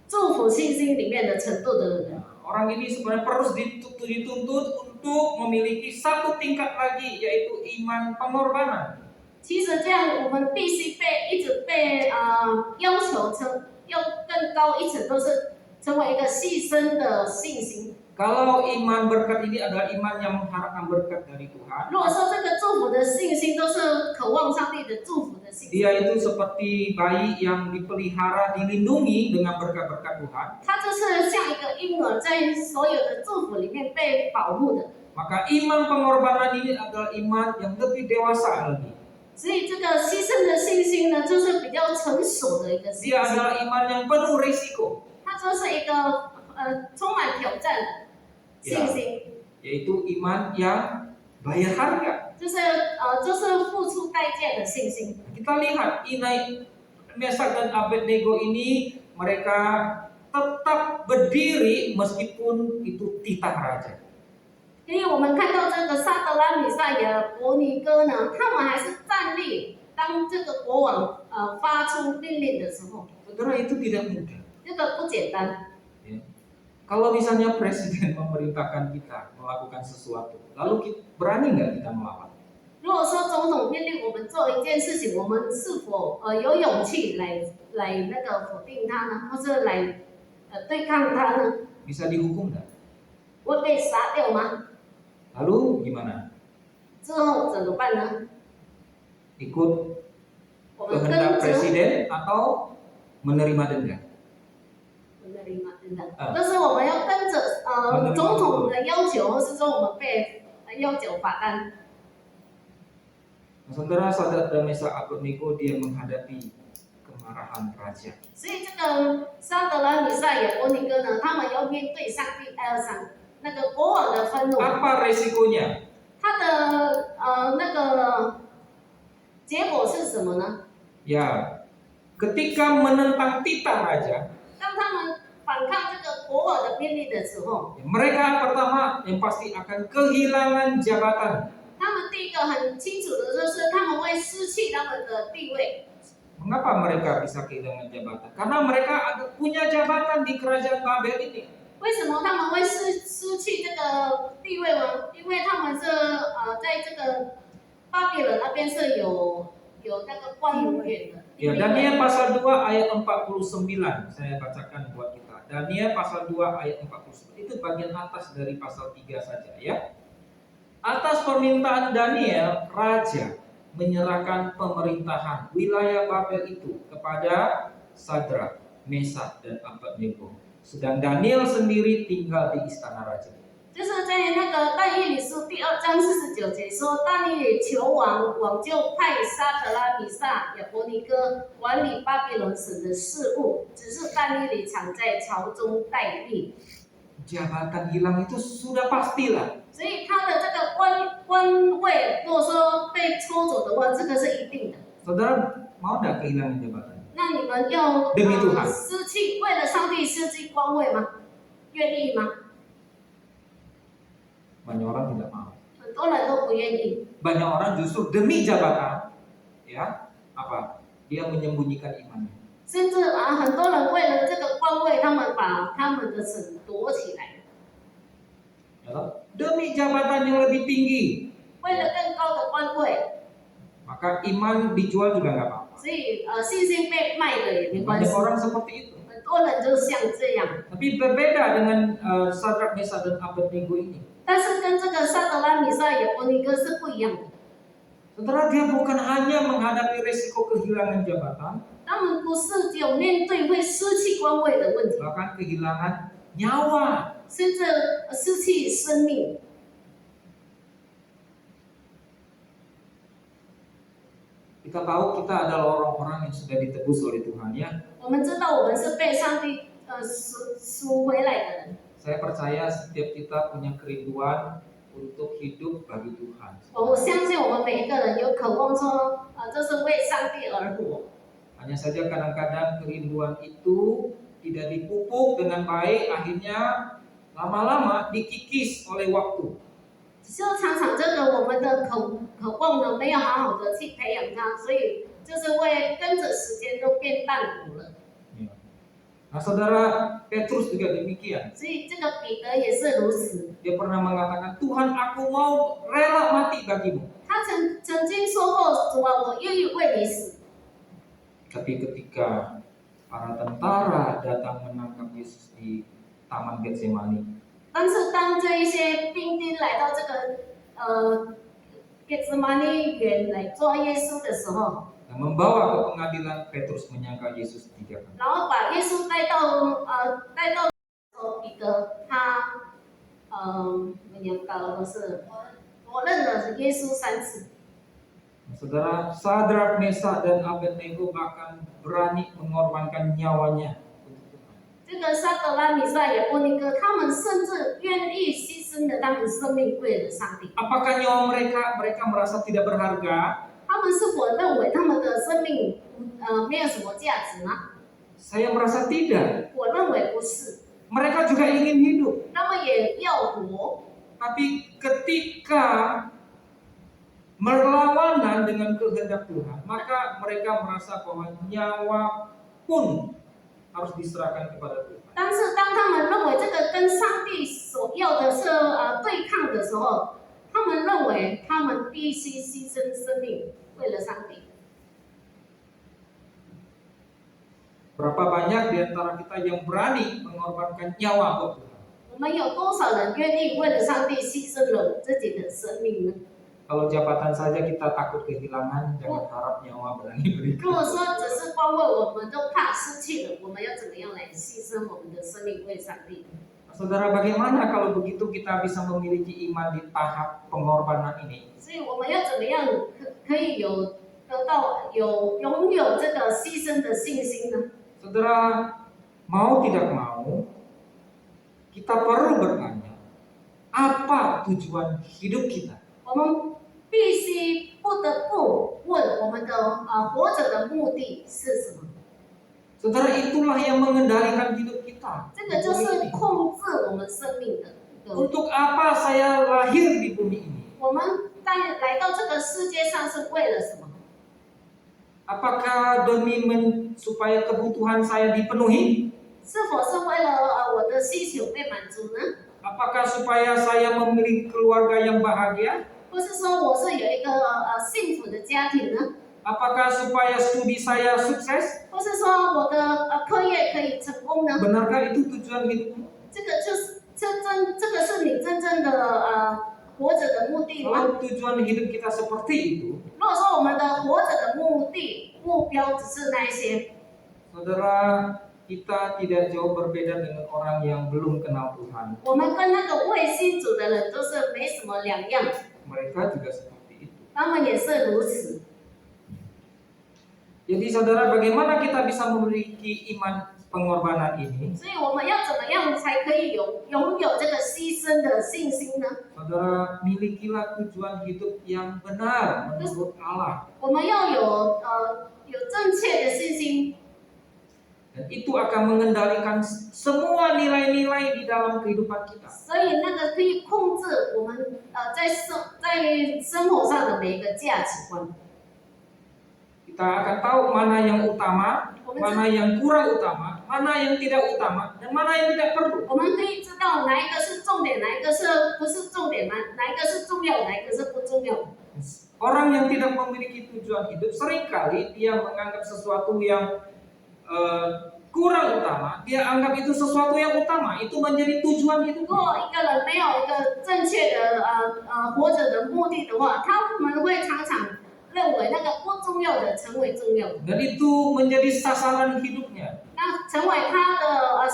祝福信心里面的程度的人。 Orang ini sebenarnya harus dituntut untuk memiliki satu tingkat lagi, yaitu iman pengorbanan. 其实这样，我们必须一直被要求要更高一层，都是成为一个牺牲的信心。 Kalau iman berkat ini adalah iman yang mengharapkan berkat dari Tuhan, 如果说这个祝福的信心都是渴望上帝的祝福的信心， dia itu seperti bayi yang dipelihara, dilindungi dengan berkat-berkat Tuhan. 它就是像一个婴儿在所有的祝福里面被保护的。 Maka iman pengorbanan ini adalah iman yang lebih dewasa lagi. 所以这个牺牲的信心呢，就是比较成熟的一个信 Dia 心， adalah iman yang penuh risiko, 它就是一个充满挑战的信心， yaitu iman yang bayar harga. 就是付出代价的信心。 Kita lihat Mesak dan Abednego ini mereka tetap berdiri meskipun itu titah raja. 因为我们看到这个撒德拉米赛亚伯尼哥呢，他们还是站立，当这个国王发出命令的时候， Saudara, itu tidak mudah. 这个不简单。 Ya. Kalau misalnya presiden memerintahkan kita melakukan sesuatu, lalu berani nggak kita melawan? 如果说总统命令我们做一件事情，我们是否有勇气来那个否定他呢，或者来对抗他呢？ Bisa dihukum nggak? 会被杀掉吗？ Lalu gimana? 之后怎么办呢？ Ikut 我们 kehendak 跟着 presiden atau menerima denda? menerima denda，就是我们要跟着总统的要求，或是说我们被要求罚单。 Saudara Sadrak dan Mesak Abednego dia menghadapi kemarahan raja. 所以这个撒德拉米赛亚伯尼哥呢，他们要面对上帝那个国王的愤怒。 Apa resikonya? 他的那个结果是什么呢？ Ya, ketika menentang titah raja, 当他们反抗这个国王的命令的时候， mereka pertama yang pasti akan kehilangan jabatan. 他们第一个很清楚的就是他们会失去他们的地位。 Mengapa mereka bisa kehilangan jabatan? Karena mereka punya jabatan di kerajaan Babel ini. 为什么他们会失去这个地位呢？因为他们是在这个巴比伦那边是有那个官员的。 Ya, Daniel pasal 2 ayat 49 saya bacakan buat kita. Daniel pasal 2 ayat 49. Itu bagian atas dari pasal 3 saja ya. Atas permintaan Daniel, raja menyerahkan pemerintahan wilayah Babel itu kepada Sadrak, Mesak, dan Abednego. Sedang Daniel sendiri tinggal di istana raja. 就是在那个但以理书第2章49节说，但以理求王，王就派撒德拉米撒亚伯尼哥管理巴比伦省的事务，只是但以理常在朝中待命。 Jabatan hilang itu sudah pastilah. 所以他的这个官位，如果说被抽走的话，这个是一定的。 Saudara mau nggak kehilangan jabatan? 那你们要demi Tuhan 失去为了上帝失去官位吗？愿意吗？ Banyak orang tidak mau. 很多人都不愿意。 Banyak orang justru demi jabatan, ya apa? Dia menyembunyikan imannya. 甚至很多人为了这个官位，他们把他们的神躲起来， Ya, demi jabatan yang lebih tinggi, 为了更高的官位， maka iman dijual juga nggak apa-apa. 所以信心被卖了也没关 Banyak 系。 orang seperti itu. 很多人就像这样。 Tapi berbeda dengan Sadrak, Mesak, dan Abednego ini. 但是跟这个撒德拉、米撒、亚伯尼哥是不一样的。 Saudara, dia bukan hanya menghadapi resiko kehilangan jabatan, 他们不是只有面对会失去官位的问题， bahkan kehilangan nyawa. 甚至失去生命。 Kita tahu kita adalah orang-orang yang sudah ditebus oleh Tuhan, ya. 我们知道我们是被上帝赎回来的人。 Saya percaya setiap kita punya kerinduan untuk hidup bagi Tuhan. 我相信我们每一个人有渴望说，就是为上帝而活。 Hanya saja kadang-kadang kerinduan itu tidak dipupuk dengan baik, akhirnya lama-lama dikikis oleh waktu. 只是常常这个我们的渴望呢，没有好好的去培养它，所以就是会跟着时间都变淡薄了。 Nah, saudara Petrus juga demikian. 所以这个彼得也是如此。 Dia pernah mengatakan, Tuhan, aku mau rela mati bagimu. 他曾经说过，主啊，我愿意为你死。 Tapi ketika para tentara datang menangkap Yesus di Taman Getsemani, 但是当这一些兵丁来到这个get斯玛尼园来抓耶稣的时候， yang membawa ke pengadilan, Petrus menyangka Yesus 3 kali. 然后把耶稣带到彼得他menyangka的是我认了耶稣3次。 Saudara, Sadrak, Mesak, dan Abednego bahkan berani mengorbankan nyawanya untuk Tuhan. 这个撒德拉、米撒、亚伯尼哥，他们甚至愿意牺牲了他们生命为了上帝。 Apakah nyawa mereka merasa tidak berharga? 他们是否认为他们的生命没有什么价值呢？ Saya merasa tidak. 我认为不是， Mereka juga ingin hidup. 他们也要活。 Tapi ketika berlawanan dengan kehendak Tuhan, maka mereka merasa bahwa nyawa pun harus diserahkan kepada Tuhan. 但是当他们认为这个跟上帝所要的是对抗的时候，他们认为他们必须牺牲生命为了上帝。 Berapa banyak di antara kita yang berani mengorbankan nyawa buat Tuhan? 我们有多少人愿意为了上帝牺牲了自己的生命呢？ Kalau jabatan saja kita takut kehilangan, jangan harap nyawa berani 如果 berikan. 说只是光为我们都怕失去了，我们要怎么样来牺牲我们的生命为上帝？ Saudara, bagaimana kalau begitu kita bisa memiliki iman di tahap pengorbanan ini? 所以我们要怎么样可以拥有这个牺牲的信心呢？ Saudara, mau tidak mau, kita perlu bertanya, apa tujuan hidup kita? 我们必须不得不问我们的活着的目的是什么？ Saudara, itulah yang mengendalikan hidup kita. 这个就是控制我们生命的。 Untuk apa saya lahir di bumi ini? 我们来到这个世界上是为了什么？ Apakah demi supaya kebutuhan saya dipenuhi? 是否是为了我的需求被满足呢？ Apakah supaya saya memiliki keluarga yang bahagia? 或是说我是有一个幸福的家庭呢？ Apakah supaya studi saya sukses? 或是说我的课业可以成功呢？ Benarkah itu tujuan hidupmu? 这个就是这个是你真正的活着的目的吗？ Kalau tujuan hidup kita seperti itu, 如果说我们的活着的目标只是那一些， saudara, kita tidak jauh berbeda dengan orang yang belum kenal Tuhan. 我们跟那个未信主的人都是没什么两样， Mereka juga seperti itu. 他们也是如此。 Jadi saudara, bagaimana kita bisa memiliki iman pengorbanan ini? 所以我们要怎么样才可以拥有这个牺牲的信心呢？ Saudara, milikilah tujuan hidup yang benar menurut Allah. 我们要有正确的信心， Dan itu akan mengendalikan semua nilai-nilai di dalam kehidupan kita. 所以那个可以控制我们在生活上的每一个价值观。 Kita akan tahu mana yang utama, mana yang kurang utama, mana yang tidak utama, dan mana yang tidak perlu. 我们可以知道哪一个是重点，哪一个是不是重点，哪一个是重要，哪一个是不重要。 Orang yang tidak memiliki tujuan hidup seringkali dia menganggap sesuatu yang kurang utama, dia anggap itu sesuatu yang utama, itu menjadi tujuan 如 hidup. 果一个人没有一个正确的活着的目的的话，他们会常常认为那个不重要的成为重要的， Dan itu menjadi sasaran hidupnya. 那成为他的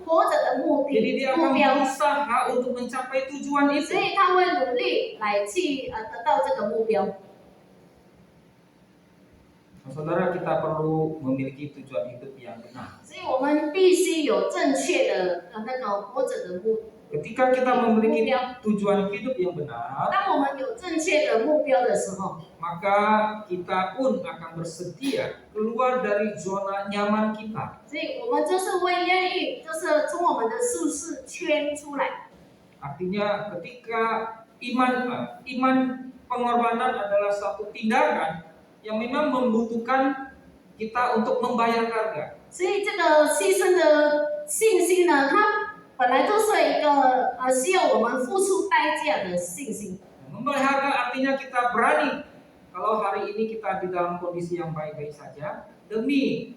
活着的目 Jadi 的 dia 目 akan 标， berusaha untuk mencapai tujuan 所 itu. 以他会努力来去得到这个目标。 Saudara, kita perlu memiliki tujuan hidup yang benar. 所以我们必须有正确的那个活着的目 Ketika kita memiliki 标。 tujuan hidup yang benar, 当我们有正确的目标的时候， maka kita pun akan bersedia keluar dari zona nyaman kita. 所以我们就是会愿意，就是从我们的舒适圈出来。 Artinya ketika iman pengorbanan adalah satu tindakan yang memang membutuhkan kita untuk membayar harga. 所以这个牺牲的信心呢，它本来就是一个需要我们付出代价的信心。 Membayar harga artinya kita berani. Kalau hari ini kita di dalam kondisi yang baik-baik saja, demi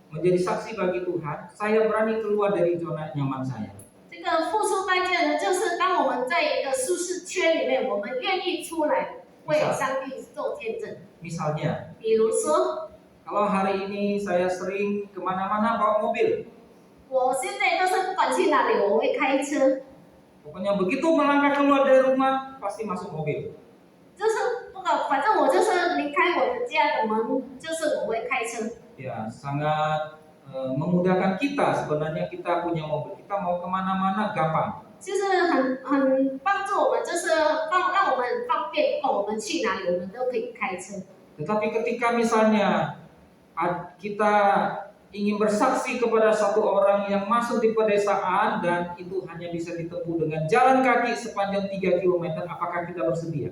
menjadi saksi bagi Tuhan, saya berani keluar dari zona nyaman saya. 这个付出代价呢，就是当我们在一个舒适圈里面，我们愿意出来为上帝做见证。 Misalnya, 比如说， kalau hari ini saya sering kemana-mana bawa mobil, 我现在都是不管去哪里，我会开车， pokoknya begitu melangkah keluar dari rumah pasti masuk mobil. 就是不管，反正我就是离开我的家的门，就是我会开车。 Ya, sangat memudahkan kita sebenarnya kita punya mobil. Kita mau kemana-mana gampang. 就是很帮助我们，就是让我们很方便，不管我们去哪里，我们都可以开车。 Tetapi ketika misalnya kita ingin bersaksi kepada satu orang yang masuk di pedesaan dan itu hanya bisa ditempuh dengan jalan kaki sepanjang 3 km, apakah kita bersedia?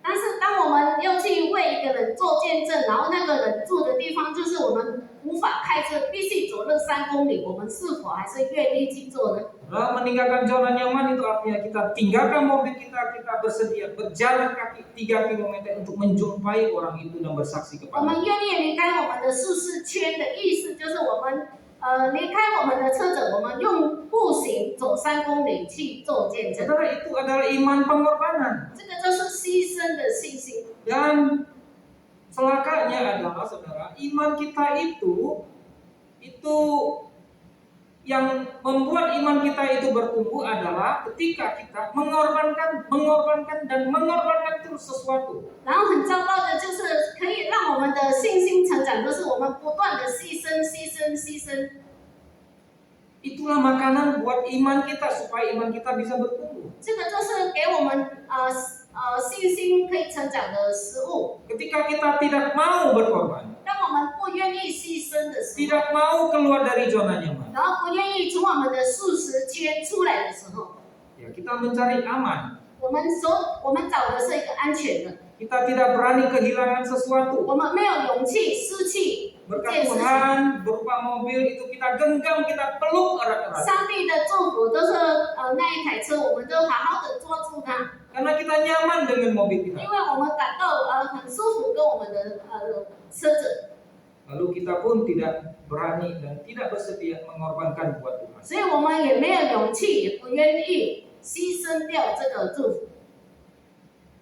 但是当我们要去为一个人做见证，然后那个人住的地方就是我们无法开车，必须走那3公里，我们是否还是愿意去做呢？ Meninggalkan zona nyaman itu artinya kita tinggalkan mobil kita bersedia berjalan kaki 3 km untuk menjumpai orang itu dan bersaksi 我 kepada. 们愿意离开我们的舒适圈的意思就是我们离开我们的车子，我们用步行走3公里去做见证。 Saudara, itu adalah iman pengorbanan. 这个就是牺牲的信心。 Dan celakanya adalah saudara, iman kita itu yang membuat iman kita itu bertumbuh adalah ketika kita mengorbankan terus sesuatu. 然后很糟糕的就是可以让我们的信心成长，就是我们不断的牺牲。 Itulah makanan buat iman kita supaya iman kita bisa bertumbuh. 这个就是给我们信心可以成长的食物。 Ketika kita tidak mau berkorban, 当我们不愿意牺牲的时候， tidak mau keluar dari zona nyaman, 然后不愿意从我们的舒适圈出来的时候， ya kita mencari aman. 我们找的是一个安全的， Kita tidak berani kehilangan sesuatu. 我们没有勇气失去一 Berkat 件事情。 Tuhan berupa mobil itu kita genggam, kita peluk erat-erat. 上帝的祝福都是那一台车，我们都好好的抓住它， Karena kita nyaman dengan mobil 因 kita. 为我们感到很舒服跟我们的车子。 Lalu kita pun tidak berani dan tidak bersedia mengorbankan buat Tuhan. 所以我们也没有勇气，也不愿意牺牲掉这个祝福。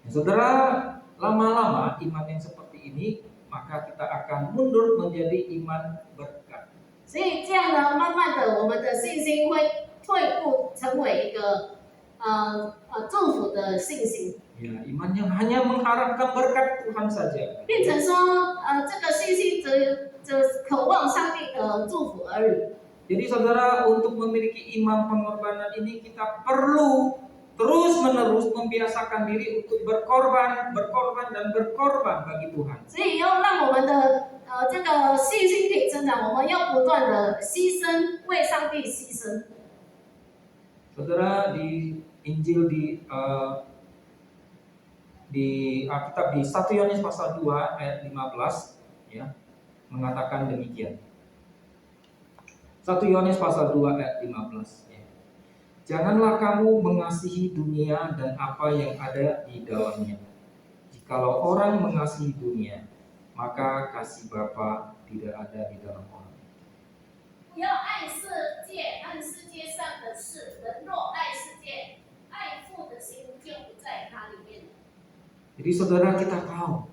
Ya, saudara, lama-lama iman yang seperti ini, maka kita akan mundur menjadi iman berkat. 所以这样呢，慢慢的，我们的信心会退步，成为一个祝福的信心， Ya, iman yang hanya mengharapkan berkat Tuhan saja. 变成说这个信心只渴望上帝的祝福而已。 Jadi saudara, untuk memiliki iman pengorbanan ini kita perlu terus-menerus membiasakan diri untuk berkorban bagi Tuhan. 所以要让我们的这个信心可以增长，我们要不断的牺牲，为上帝牺牲。 Saudara, di Injil di Alkitab di 1 Yohanes pasal 2 ayat 15 ya, mengatakan demikian. 1 Yohanes pasal 2 ayat 15 ya. Janganlah kamu mengasihi dunia dan apa yang ada di dalamnya. Jikalau orang mengasihi dunia, maka kasih Bapa tidak ada di dalam orang. 要爱世界，爱世界上的事。人若爱世界，爱父的心就不在他里面。 Jadi saudara kita tahu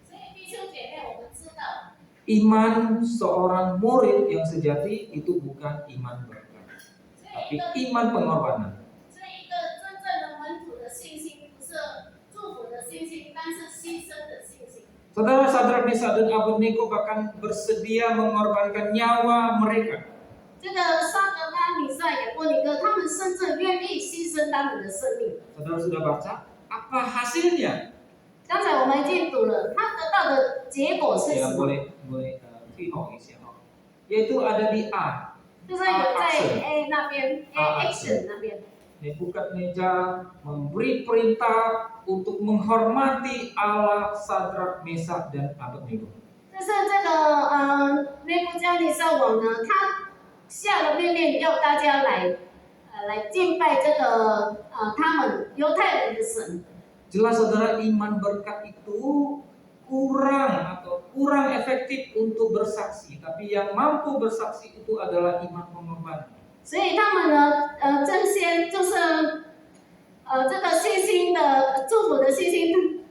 所以弟兄姐妹，我们知道， iman seorang murid yang sejati itu bukan iman berkat, 所 tapi 以一个 iman pengorbanan. 所以一个真正的门徒的信心，不是祝福的信心，但是牺牲的信心。 Saudara Sadrak, Mesak dan Abednego bahkan bersedia mengorbankan nyawa mereka. 这个沙格拉、米赛、亚伯尼哥，他们甚至愿意牺牲他们的生命。 Saudara sudah baca apa hasilnya? 刚才我们已经读了，他得到的结果是什 Ya 么？ boleh vihong isi yaitu ada di A. 就是有在 A 那边 A action 那边， Nebukadnezar memberi perintah untuk menghormati Allah Sadrak, Mesak dan Abednego. 就是这个内布加尼撒王呢，他下了命令要大家来敬拜这个他们犹太人的神。 Jelas saudara, iman berkat itu kurang efektif untuk bersaksi, tapi yang mampu bersaksi itu adalah iman pengorbanan. 所以他们呢，这些就是这个信心的祝福的信心，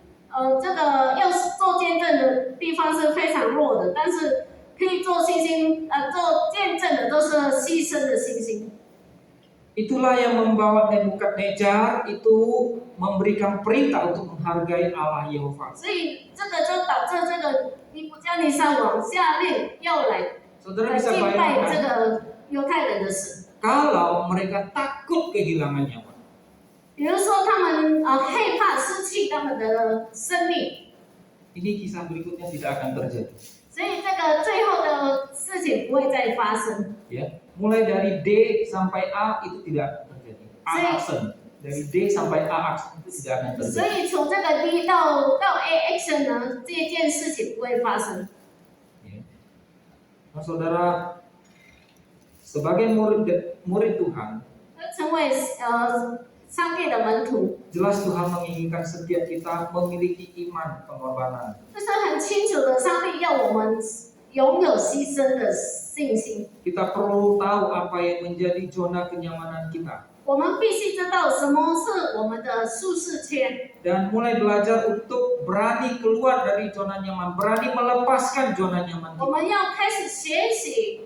这个要做见证的地方是非常弱的，但是可以做信心做见证的都是牺牲的信心。 Itulah yang membawa Nebukadnezar itu memberikan perintah untuk menghargai Allah Yehova. 所以这个就导致这个尼布加尼撒王下令要来 Saudara bisa 敬拜这 bayangkan 个犹太人的神。 kalau mereka takut kehilangan nyawa. 比如说他们害怕失去他们的生命， Ini kisah berikutnya tidak akan terjadi. 所以这个最后的事情不会再发生。 Ya, mulai dari D sampai A itu tidak akan terjadi. A action dari D sampai A action itu tidak akan 所 terjadi. 以从这个 D 到 A action 呢，这件事情不会发生。 Ya. Nah, saudara, sebagai murid Tuhan, 成为上帝的门徒， jelas Tuhan menginginkan setiap kita memiliki iman pengorbanan. 就是很清楚的，上帝要我们拥有牺牲的信心。 Kita perlu tahu apa yang menjadi zona kenyamanan kita 我们必须知道什么是我们的舒适圈， dan mulai belajar untuk berani keluar dari zona nyaman, berani melepaskan zona nyaman 我 kita. 们要开始学习，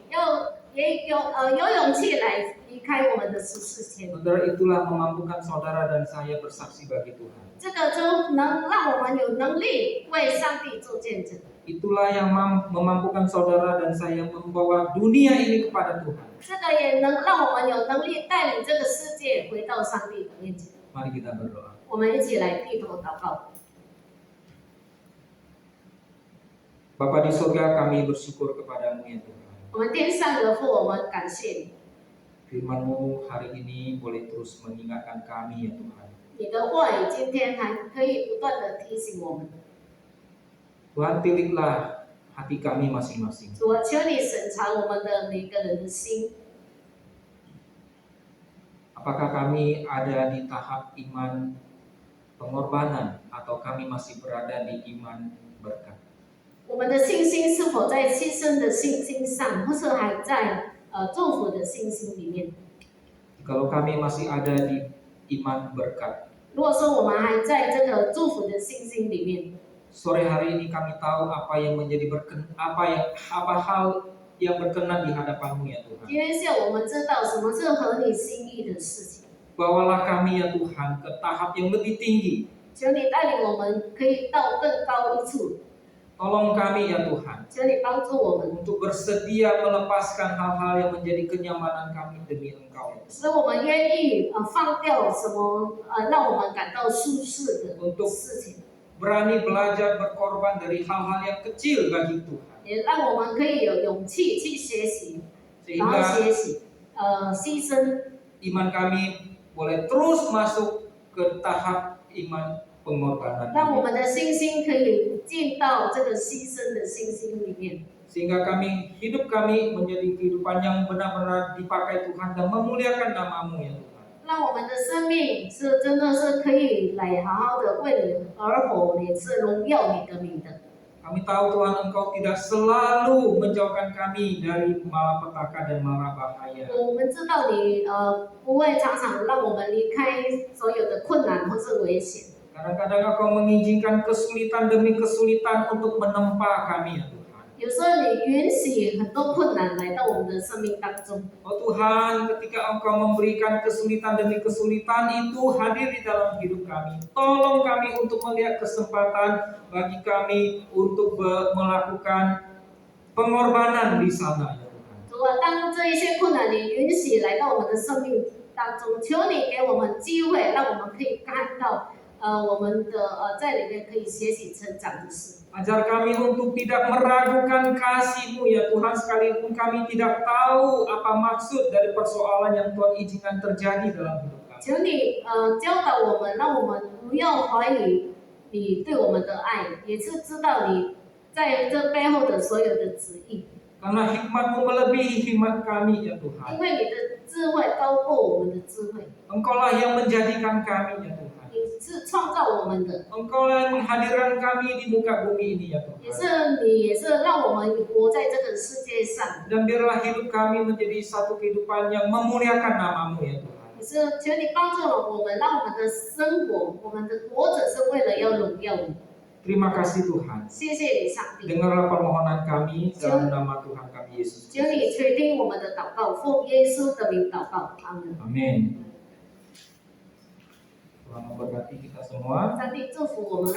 也有勇气来离开我们的舒适圈。 Saudara, itulah memampukan saudara dan saya bersaksi bagi Tuhan. 这个就能让我们有能力为上帝做见证。 Itulah yang memampukan saudara dan saya membawa dunia ini kepada Tuhan. 这个也能让我们有能力带领这个世界回到上帝的面前。 Mari kita berdoa. 我们一起来低头祷告。 Bapa di surga, kami bersyukur kepadamu ya Tuhan. 我们天上的父，我们感谢你， Firman-Mu hari ini boleh terus mengingatkan kami ya Tuhan. 你的话语今天还可以不断的提醒我们。 Tuhan, tiliklah hati kami masing-masing. 主啊，求你审查我们的每个人的心， Apakah kami ada di tahap iman pengorbanan atau kami masih berada di iman berkat? 我们的信心是否在牺牲的信心上，或是还在祝福的信心里面？ Kalau kami masih ada di iman berkat, 如果说我们还在这个祝福的信心里面， sore hari ini kami tahu apa yang menjadi apa hal yang berkenan di hadapan-Mu ya Tuhan. 今天下午我们知道什么是合你心意的事情。 Bawalah kami ya Tuhan ke tahap yang lebih tinggi. 求你带领我们可以到更高一处， Tolong kami ya Tuhan 求你帮助我们， untuk bersedia melepaskan hal-hal yang menjadi kenyamanan kami demi Engkau ya Tuhan. 使我们愿意放掉什么让我们感到舒适的 Untuk 事情， berani belajar berkorban dari hal-hal yang kecil bagi Tuhan. 也让我们可以有勇气去学习，然后 Sehingga 学习牺牲， iman kami boleh terus masuk ke tahap iman pengorbanan. 让我们的信心可以进到这个牺牲的信心里面， Sehingga hidup kami menjadi kehidupan yang benar-benar dipakai Tuhan dan memuliakan nama-Mu ya Tuhan. 让我们的生命是真的是可以来好好的为你而活，也是荣耀你的名的。Kami tahu Tuhan Engkau tidak selalu menjauhkan kami dari malapetaka dan mara bahaya. 我们知道你不会常常让我们离开所有的困难或是危险。 Kadang-kadang Engkau mengizinkan kesulitan demi kesulitan untuk menempa kami ya Tuhan. 有时候你允许很多困难来到我们的生命当中。 Oh Tuhan, ketika Engkau memberikan kesulitan demi kesulitan itu hadir di dalam hidup kami. Tolong kami untuk melihat kesempatan bagi kami untuk melakukan pengorbanan di sana ya Tuhan. 主啊，当这一些困难你允许来到我们的生命当中，求你给我们机会，让我们可以看到我们的在里面可以学习成长的事。 Ajar kami untuk tidak meragukan kasih-Mu ya Tuhan, sekalipun kami tidak tahu apa maksud dari persoalan yang Tuhan izinkan terjadi dalam hidup kami. 求你教导我们，让我们不要怀疑你对我们的爱，也是知道你在这背后的所有的旨意。 Karena hikmat-Mu melebihi hikmat kami ya Tuhan. 因为你的智慧高过我们的智慧， Engkaulah yang menjadikan kami ya Tuhan. 你是创造我们的， Engkaulah yang menghadirkan kami di muka bumi ini ya 也 Tuhan. 是你，也是让我们活在这个世界上。 Dan biarlah hidup kami menjadi satu kehidupan yang memuliakan nama-Mu ya Tuhan. 也是求你帮助了我们，让我们的生活，我们的活着是为了要荣耀你。 Terima kasih Tuhan. 谢谢你，上帝。 Dengarlah permohonan kami dalam nama Tuhan kami Yesus 求你 Kristus. 垂听我们的祷告，奉耶稣的名祷告，阿门。 Amin. Tuhan memberkati kita semua. 上帝祝福我们。